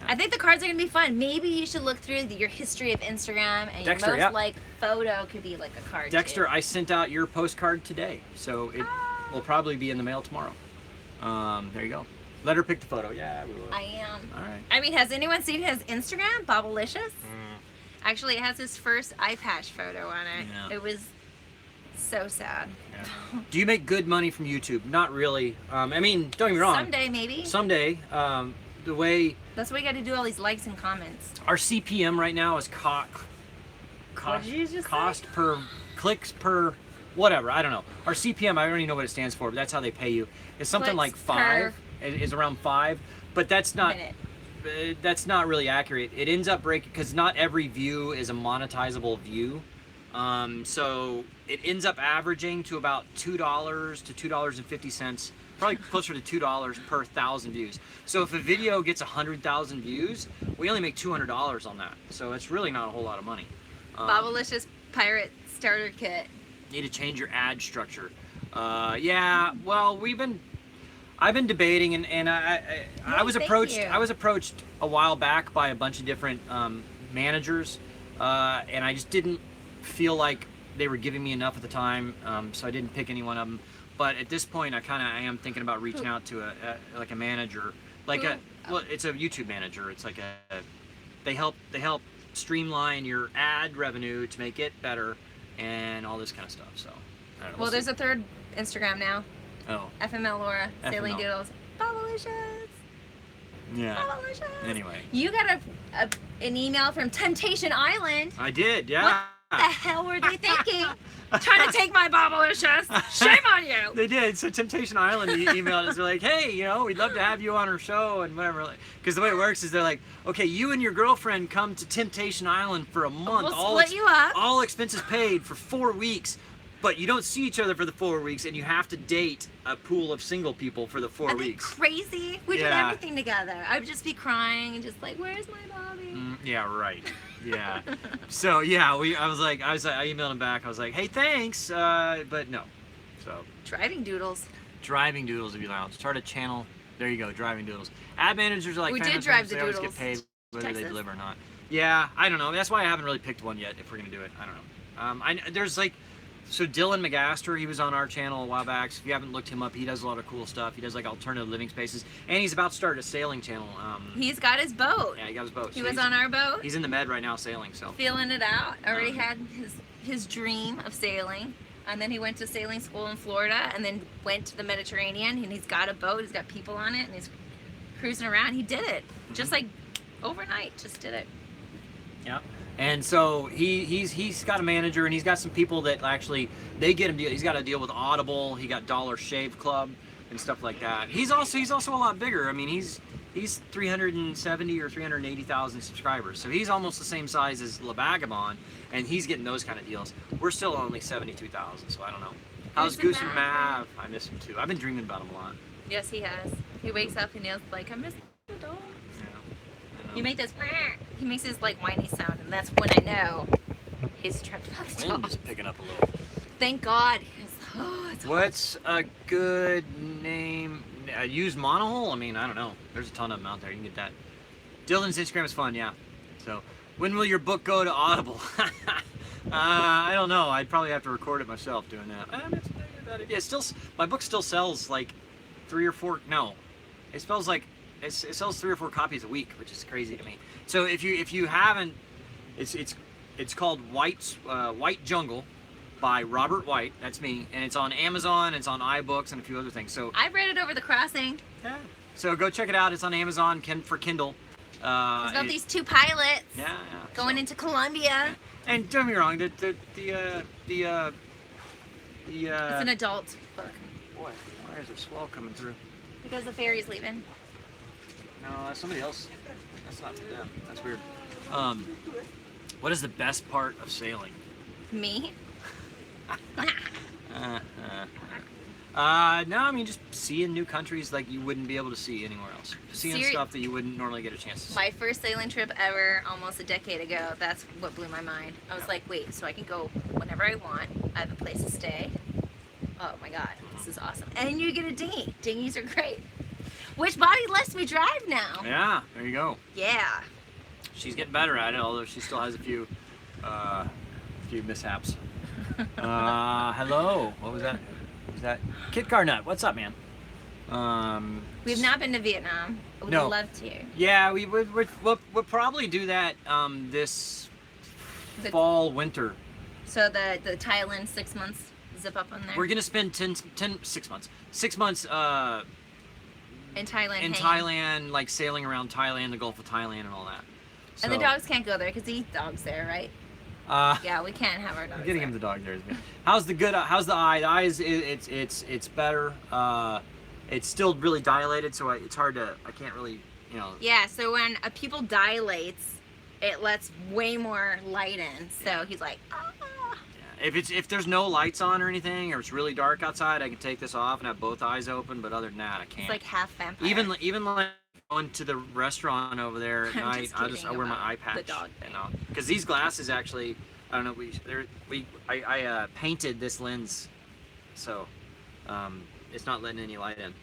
I think the cards are gonna be fun. Maybe you should look through your history of Instagram, and
Dexter,
your most liked photo could be like a card.
Dexter,
too.
I sent out your postcard today, so it will probably be in the mail tomorrow. There you go. Let her pick the photo. Yeah, we will.
I am.
All right.
I mean, has anyone seen his Instagram, Bobblicious? Actually, it has his first eye patch photo on it. Yeah. It was so sad.
Yeah. Do you make good money from YouTube? Not really. I mean, don't get me wrong.
Someday, maybe.
Someday. The way.
That's why you got to do all these likes and comments.
Our CPM right now is cost per clicks per whatever. I don't know. Our CPM, I don't even know what it stands for, but that's how they pay you. It's something
clicks
like 5. It is around 5, but that's not. That's not really accurate. It ends up breaking because not every view is a monetizable view. So it ends up averaging to about $2 to $2.50, probably closer to $2 per 1,000 views. So if a video gets 100,000 views, we only make $200 on that. So it's really not a whole lot of money.
Bobblicious Pirate Starter Kit.
Need to change your ad structure. Yeah, well, I've been debating, and I was approached a while back by a bunch of different managers, and I just didn't feel like they were giving me enough at the time, so I didn't pick any one of them. But at this point, I am thinking about reaching out to a manager, well, it's a YouTube manager. It's like they help streamline your ad revenue to make it better and all this kind of stuff. So I don't know,
well, there's a third Instagram now.
Oh.
FML Laura, Sailing Doodles, Bobblicious.
Yeah.
Bobblicious.
Anyway.
You got an email from Temptation Island.
I did, yeah.
What the hell were they thinking? Trying to take my Bobblicious. Shame on you.
They did. So Temptation Island emailed us. They're like, hey, we'd love to have you on our show and whatever. Because the way it works is they're like, okay, you and your girlfriend come to Temptation Island for a month.
We'll split you up.
All expenses paid for 4 weeks. But you don't see each other for the 4 weeks, and you have to date a pool of single people for the 4 weeks.
Crazy? We did everything together. I would just be crying and just like, where's my Bobby?
Yeah, right. Yeah. So yeah, I emailed him back. I was like, hey, thanks, but no. So.
Driving Doodles.
Driving Doodles, if you like. Start a channel. There you go, Driving Doodles. Ad managers are like.
We did drive the
they
Doodles.
Always get paid whether they deliver or not. Yeah, I don't know. That's why I haven't really picked one yet. If we're gonna do it, I don't know. There's like So Dylan McGaster, he was on our channel a while back. So if you haven't looked him up, he does a lot of cool stuff. He does like alternative living spaces, and he's about to start a sailing channel.
He's got his boat.
Yeah, he got his boat.
He
So
was on our boat.
He's in the Med right now sailing. So
Feeling it out. Already had his dream of sailing, and then he went to sailing school in Florida, and then went to the Mediterranean. And he's got a boat. He's got people on it, and he's cruising around. He did it just like overnight. Just did it.
Yeah. And so he's got a manager, and he's got some people that actually they get him. He's got a deal with Audible. He got Dollar Shave Club and stuff like that. He's also a lot bigger. I mean, he's 370 or 380,000 subscribers, so he's almost the same size as La Vagabond, and he's getting those kind of deals. We're still only 72,000, so I don't know. How's Goose and Mav? I miss him too. I've been dreaming about him a lot.
Yes, he has. He wakes up and he's like, I miss the dog. You make this. He makes this like whiny sound, and that's when I know he's trapped by the
Wind
dog.
is picking up a little.
Thank God. It's
What's a good name? Use monohull? I mean, I don't know. There's a ton of them out there. You can get that. Dylan's Instagram is fun, yeah. So, when will your book go to Audible? I don't know. I'd probably have to record it myself doing that. Yeah, my book still sells like 3 or 4. No, it sells like. It sells 3 or 4 copies a week, which is crazy to me. So if you haven't, it's called White Jungle by Robert White. That's me, and it's on Amazon. It's on iBooks and a few other things. So
I've read it over the crossing.
Yeah. So go check it out. It's on Amazon for Kindle.
It's about these 2 pilots.
Yeah.
Going into Colombia.
And don't get me wrong, it's
an adult book.
Boy, why is there swell coming through?
Because the ferry's leaving.
No, that's somebody else. That's not them. That's weird. What is the best part of sailing?
Me?
No, I mean just seeing new countries like you wouldn't be able to see anywhere else. Seeing stuff that you wouldn't normally get a chance to see.
My first sailing trip ever, almost a decade ago, that's what blew my mind. I was like, wait, so I can go whenever I want. I have a place to stay. Oh my God, this is awesome. And you get a dinghy. Dinghies are great. Which body lets me drive now?
Yeah, there you go.
Yeah.
She's getting better at it, although she still has a few mishaps. Hello. What was that? Was that Kit Garnett? What's up, man?
We've not been to Vietnam. We'd love to.
Yeah, we'll probably do that this fall, winter.
So the Thailand 6 months zip up on there?
We're gonna spend 6 months. 6 months
in Thailand.
In Thailand, like sailing around Thailand, the Gulf of Thailand, and all that. So,
and the dogs can't go there because they eat dogs there, right? Yeah, we can't have our dogs.
Getting him the dog there is good. How's the eye? The eye is it's better. It's still really dilated, so it's hard to. I can't really, you know.
Yeah. So when a pupil dilates, it lets way more light in. So he's like, ah.
If there's no lights on or anything, or it's really dark outside, I can take this off and have both eyes open. But other than that, I can't.
It's like half vampire.
Even like going to the restaurant over there at night, I wear my eye patch.
The dog thing.
You know, because these glasses actually, I don't know. I painted this lens, so it's not letting any light in.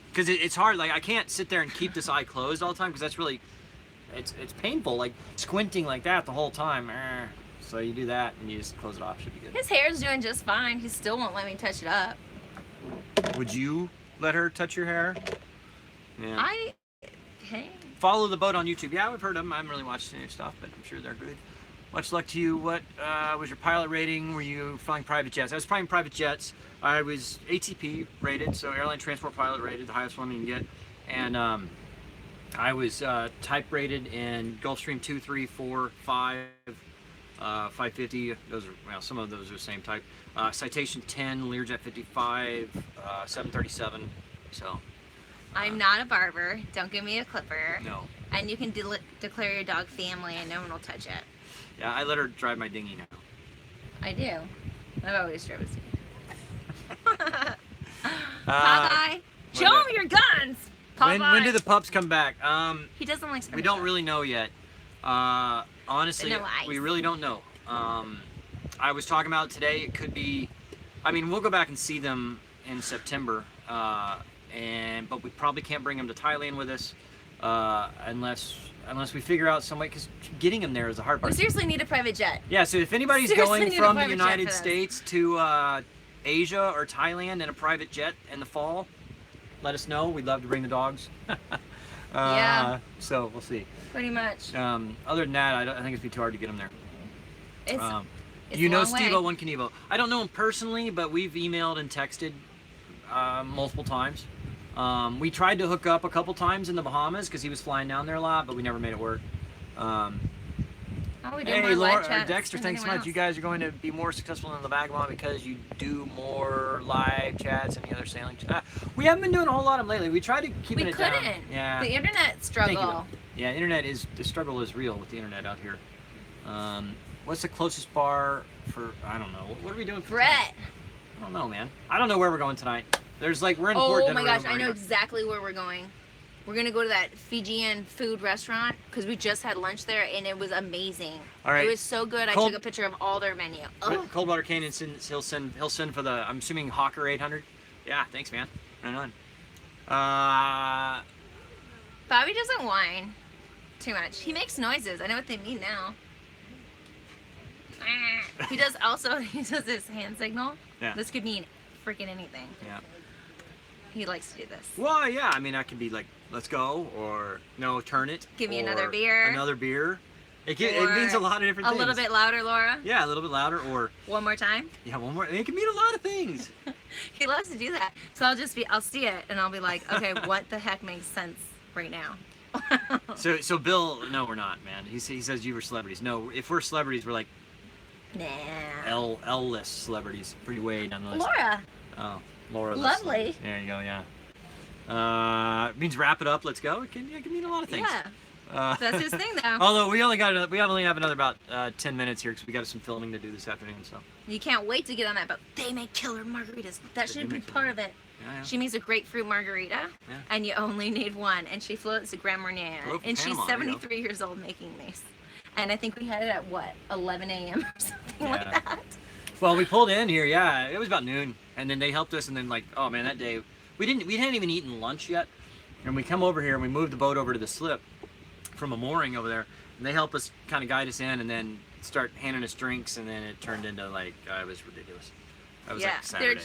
Because it's hard. Like I can't sit there and keep this eye closed all the time because that's really, it's painful. Like squinting like that the whole time. So you do that and you just close it off. Should be good.
His hair's doing just fine. He still won't let me touch it up.
Would you let her touch your hair? Yeah.
Hey.
Follow the boat on YouTube. Yeah, we've heard of them. I haven't really watched any stuff, but I'm sure they're good. Much luck to you. What was your pilot rating? Were you flying private jets? I was flying private jets. I was ATP rated, so airline transport pilot rated, the highest one you can get. And I was type rated in Gulfstream 2, 3, 4, 5. 550, those are, well, some of those are the same type. Citation 10, Learjet 55, 737, so.
I'm not a barber, don't give me a clipper.
No.
And you can declare your dog family and no one will touch it.
Yeah, I let her drive my dinghy now.
I do. I've always driven a Popeye, show him your guns! Popeye.
When do the pups come back?
He doesn't like
we don't really know yet. Honestly, we really don't know. I was talking about today, it could be, I mean, we'll go back and see them in September, but we probably can't bring them to Thailand with us unless unless we figure out some way, because getting them there is the hard part.
We seriously need a private jet.
Yeah, so if anybody's
Seriously
going
need a
from the
private jet
United
for this.
States to Asia or Thailand in a private jet in the fall, let us know. We'd love to bring the dogs.
Yeah.
So we'll see.
Pretty much.
Other than that, I think it'd be too hard to get them there.
It's
You
a
know
long way.
Steve-O, One Knievo. I don't know him personally, but we've emailed and texted multiple times. We tried to hook up a couple times in the Bahamas because he was flying down there a lot, but we never made it work.
Oh, we do
Hey,
more
Laura,
live chats
Dexter,
than
thanks so
anyone
much. You
else.
guys are going to be more successful in the Vagabond because you do more live chats and the other sailing. We haven't been doing a whole lot of them lately. We tried to keep
We
it
couldn't.
down. Yeah.
The internet
Thank you,
struggle.
though. Yeah, the struggle is real with the internet out here. What's the closest bar for, I don't know. What are we doing for
Brett.
tonight? I don't know, man. I don't know where we're going tonight. There's like, we're in Port
Oh
Denver.
my gosh, I know exactly where we're going. We're gonna go to that Fijian food restaurant because we just had lunch there and it was amazing.
All right.
It was so good. I
Cold-
took a picture of all their menu. Oh.
Coldwater Canyon, he'll send for the, I'm assuming Hawker 800. Yeah, thanks, man. Right on.
Bobby doesn't whine too much. He makes noises. I know what they mean now. He does this hand signal.
Yeah.
This could mean freaking anything.
Yeah.
He likes to do this.
Well, yeah. I mean, that could be like, let's go, or no, turn it.
Give me
or
another beer.
Another beer. It
Or
means a lot of different
A
things.
little bit louder, Laura.
Yeah, a little bit louder, or
One more time.
yeah, one more. It can mean a lot of things.
He loves to do that. So I'll see it and I'll be like, okay, what the heck makes sense right now?
So Bill, no, we're not, man. He says you were celebrities. No, if we're celebrities, we're like
Nah.
L-list celebrities, pretty way down the list.
Laura.
Oh, Laura.
Lovely.
There you go. Yeah. It means wrap it up. Let's go. It can mean a lot of things.
Yeah. That's his thing though.
Although we only have another about 10 minutes here because we got some filming to do this afternoon. So.
You can't wait to get on that boat. They make killer margaritas. That
They
should
do
be
make
part of it.
Yeah.
She makes a grapefruit margarita,
Yeah.
and you only need one. And she floats a Grand Marnier,
Float from
and she's
Panama, there you go.
73 years old making these. And I think we had it at what, 11 a.m. or something
Yeah.
like that.
Well, we pulled in here. Yeah, it was about noon, and then they helped us. And then like, oh man, that day we hadn't even eaten lunch yet, and we come over here and we moved the boat over to the slip from a mooring over there, and they help us kind of guide us in, and then start handing us drinks, and then it turned into like it was ridiculous. That was like Saturday.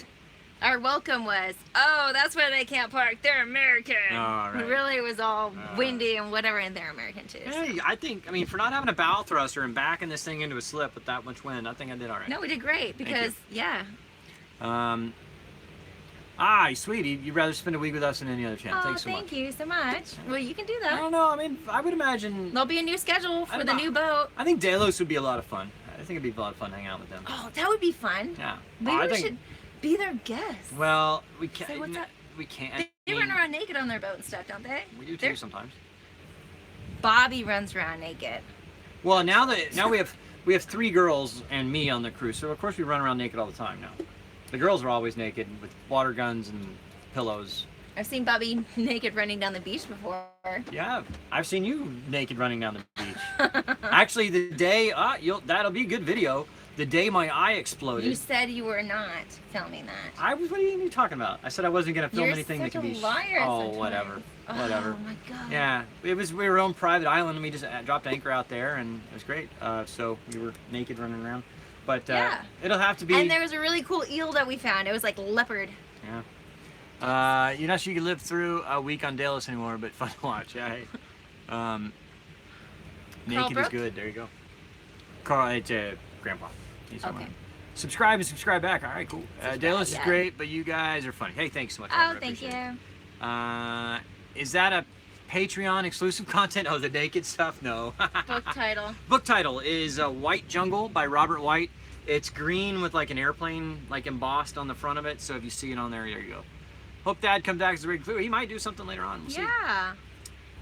Our welcome was, oh, that's where they can't park. They're American.
All right.
Really, it was all windy and whatever, and they're American too. so.
Hey, I mean, for not having a bow thruster and backing this thing into a slip with that much wind, I think I did all right.
No, we did great because, yeah.
Sweetie, you'd rather spend a week with us than any other channel.
Oh,
Thanks so much.
thank you so much. Well, you can do
I
that.
don't know. I mean, I would imagine.
There'll be a new schedule
I
for
don't
the
know.
new boat.
I think Delos would be a lot of fun. I think it'd be a lot of fun hanging out with them.
Oh, that would be fun.
Yeah.
Maybe
I
we
think,
should be their guests.
Well, we can't.
Say what's up.
We can't.
They run around naked on their boat and stuff, don't they?
We do too
They're-
sometimes.
Bobby runs around naked.
Well, now we have 3 girls and me on the cruise, so of course we run around naked all the time now. The girls are always naked with water guns and pillows.
I've seen Bobby naked running down the beach before.
Yeah, I've seen you naked running down the beach. Actually, the day that'll be a good video. The day my eye exploded.
You said you were not filming that.
I was. What are you talking about? I said I wasn't gonna film
You're
anything that
such
can
a
be.
liar
Oh,
sometimes.
whatever. Whatever.
Oh my god.
Yeah, we were on private island, and we just dropped anchor out there, and it was great. So we were naked running around, but
Yeah.
it'll have to be.
And there was a really cool eel that we found. It was like leopard.
Yeah. You're not sure you could live through a week on Delos anymore, but fun to watch. Yeah. Hey. Naked is
Brooke?
good. There you go. Carl, it's Grandpa. He's the
Okay.
one. Subscribe and subscribe back. All right, cool. Delos is
yeah.
great, but you guys are funny. Hey, thanks so much.
Oh,
Robert. I
thank you.
appreciate it. Is that a Patreon exclusive content? Oh, the naked stuff? No.
Book title.
Book title is White Jungle by Robert White. It's green with like an airplane like embossed on the front of it. So if you see it on there you go. Hope Dad comes back as a big clue. He might do something later on. We'll see.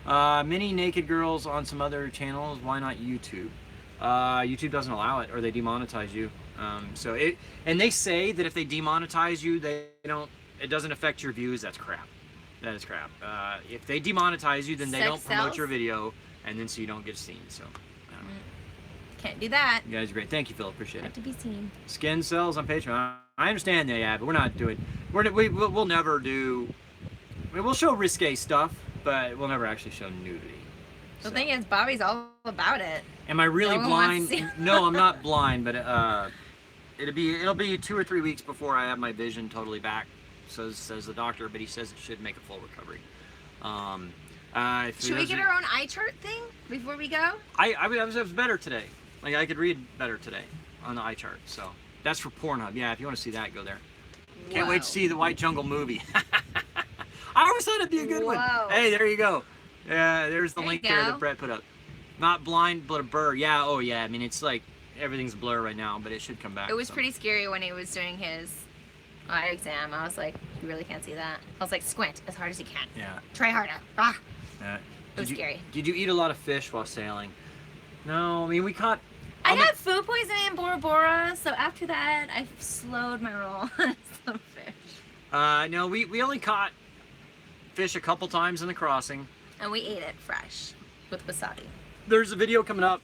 Yeah.
Many naked girls on some other channels. Why not YouTube? YouTube doesn't allow it, or they demonetize you. And they say that if they demonetize you, it doesn't affect your views. That's crap. That is crap. If they demonetize you, then they
Sex
don't promote
sells?
your video, and then so you don't get seen. So, I don't know.
Can't do that.
You guys are great. Thank you, Philip. Appreciate
Have
it.
to be seen.
Skin cells on Patreon. I understand that, yeah, but we're not doing. We'll never do. We'll show risque stuff, but we'll never actually show nudity.
The thing is, Bobby's all about it.
Am I really
No one wants
blind?
to see-
No, I'm not blind, but it'll be 2 or 3 weeks before I have my vision totally back. So says the doctor, but he says it should make a full recovery.
Should we get our own eye chart thing before we go?
I was better today. Like I could read better today on the eye chart. So that's for Pornhub. Yeah, if you want to see that, go there. Can't wait to see the White Jungle movie. I always thought it'd be a good one. Hey, there you go. Yeah, there's the link there that Brett put up. Not blind, but a blur. Yeah, oh yeah. I mean, it's like everything's a blur right now, but it should come back.
It was pretty scary when he was doing his eye exam. I was like, you really can't see that. I was like, squint as hard as you can.
Yeah.
Try harder. Ah.
It
was scary.
Did you eat a lot of fish while sailing? No, I mean we caught.
I got food poisoning in Bora Bora, so after that I slowed my roll on some fish.
No, we only caught fish a couple times in the crossing.
And we ate it fresh with wasabi.
There's a video coming up.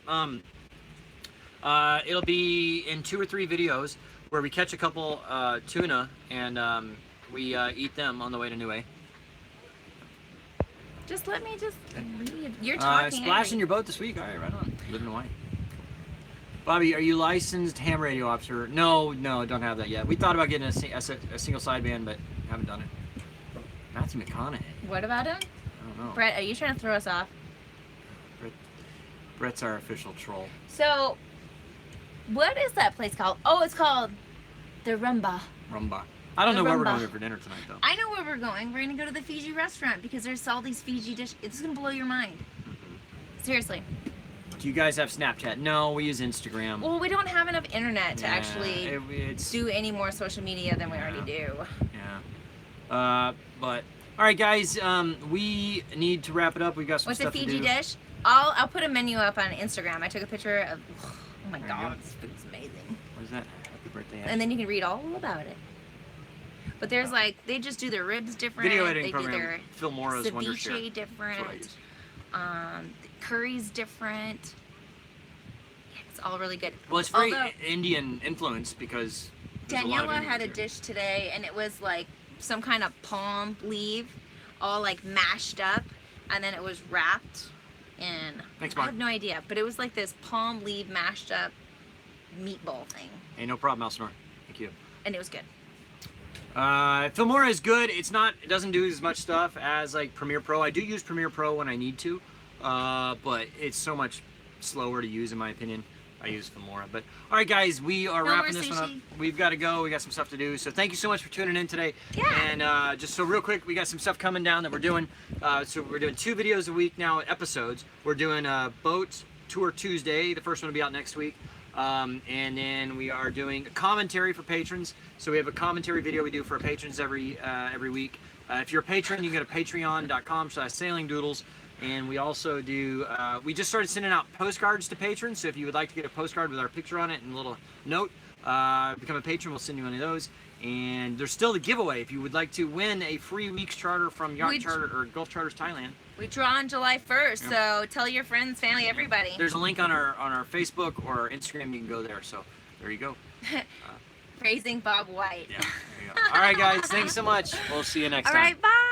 It'll be in 2 or 3 videos where we catch a couple tuna and we eat them on the way to Niue.
Just let me just read. You're talking.
Splashing your boat this week. All right, right on. Living in Hawaii. Bobby, are you licensed ham radio officer? No, don't have that yet. We thought about getting a single sideband, but haven't done it. Matthew McConaughey.
What about him?
I don't know.
Brett, are you trying to throw us off?
Brett's our official troll.
So, what is that place called? Oh, it's called the Rumba.
Rumba. I don't know where we're going for dinner tonight, though.
I know where we're going. We're going to go to the Fiji restaurant because there's all these Fiji dishes. It's going to blow your mind. Seriously.
Do you guys have Snapchat? No, we use Instagram.
Well, we don't have enough internet to
Yeah,
actually do any more social media than we already do.
Yeah. But all right, guys. We need to wrap it up. We got some
What's
stuff
a
to
Fiji
do.
dish? I'll put a menu up on Instagram. I took a picture of. Oh my
There you
God,
go.
this food's amazing.
What is that? Happy birthday.
And then you can read all about it. But there's like they just do their ribs different.
Video
They
editing
do
program.
their
Phil Morrow's Wondershare.
ceviche different.
That's what I use.
Curry's different. It's all really good.
Well, it's very
Although,
Indian influence because there's a lot of
Daniela had a
Indians here.
dish today, and it was like some kind of palm leaf, all like mashed up, and then it was wrapped in.
Thanks,
I
Mark.
have no idea, but it was like this palm leaf mashed up meatball thing,
Hey, no problem, Elsinore. Thank you.
and it was good.
Filmora is good. It doesn't do as much stuff as like Premiere Pro. I do use Premiere Pro when I need to, but it's so much slower to use in my opinion. I use Filmora. But all right, guys, we are wrapping this one up. We've got to go. We got some stuff to do. So thank you so much for tuning in today.
Yeah.
And just so real quick, we got some stuff coming down that we're doing. So we're doing 2 videos a week now, episodes. We're doing Boat Tour Tuesday. The first one will be out next week. And then we are doing a commentary for patrons. So we have a commentary video we do for our patrons every week. If you're a patron, you can go to patreon.com/sailingdoodles. And we also do, we just started sending out postcards to patrons. So if you would like to get a postcard with our picture on it and a little note, become a patron, we'll send you one of those. And there's still the giveaway if you would like to win a free week's charter from Yacht Charter or Gulf Charters Thailand.
We draw on July 1st, so tell your friends, family, everybody.
There's a link on our Facebook or our Instagram. You can go there. So there you go.
Praising Bob White.
Yeah. There you go. All right, guys. Thanks so much. We'll see you next time.
All right, bye.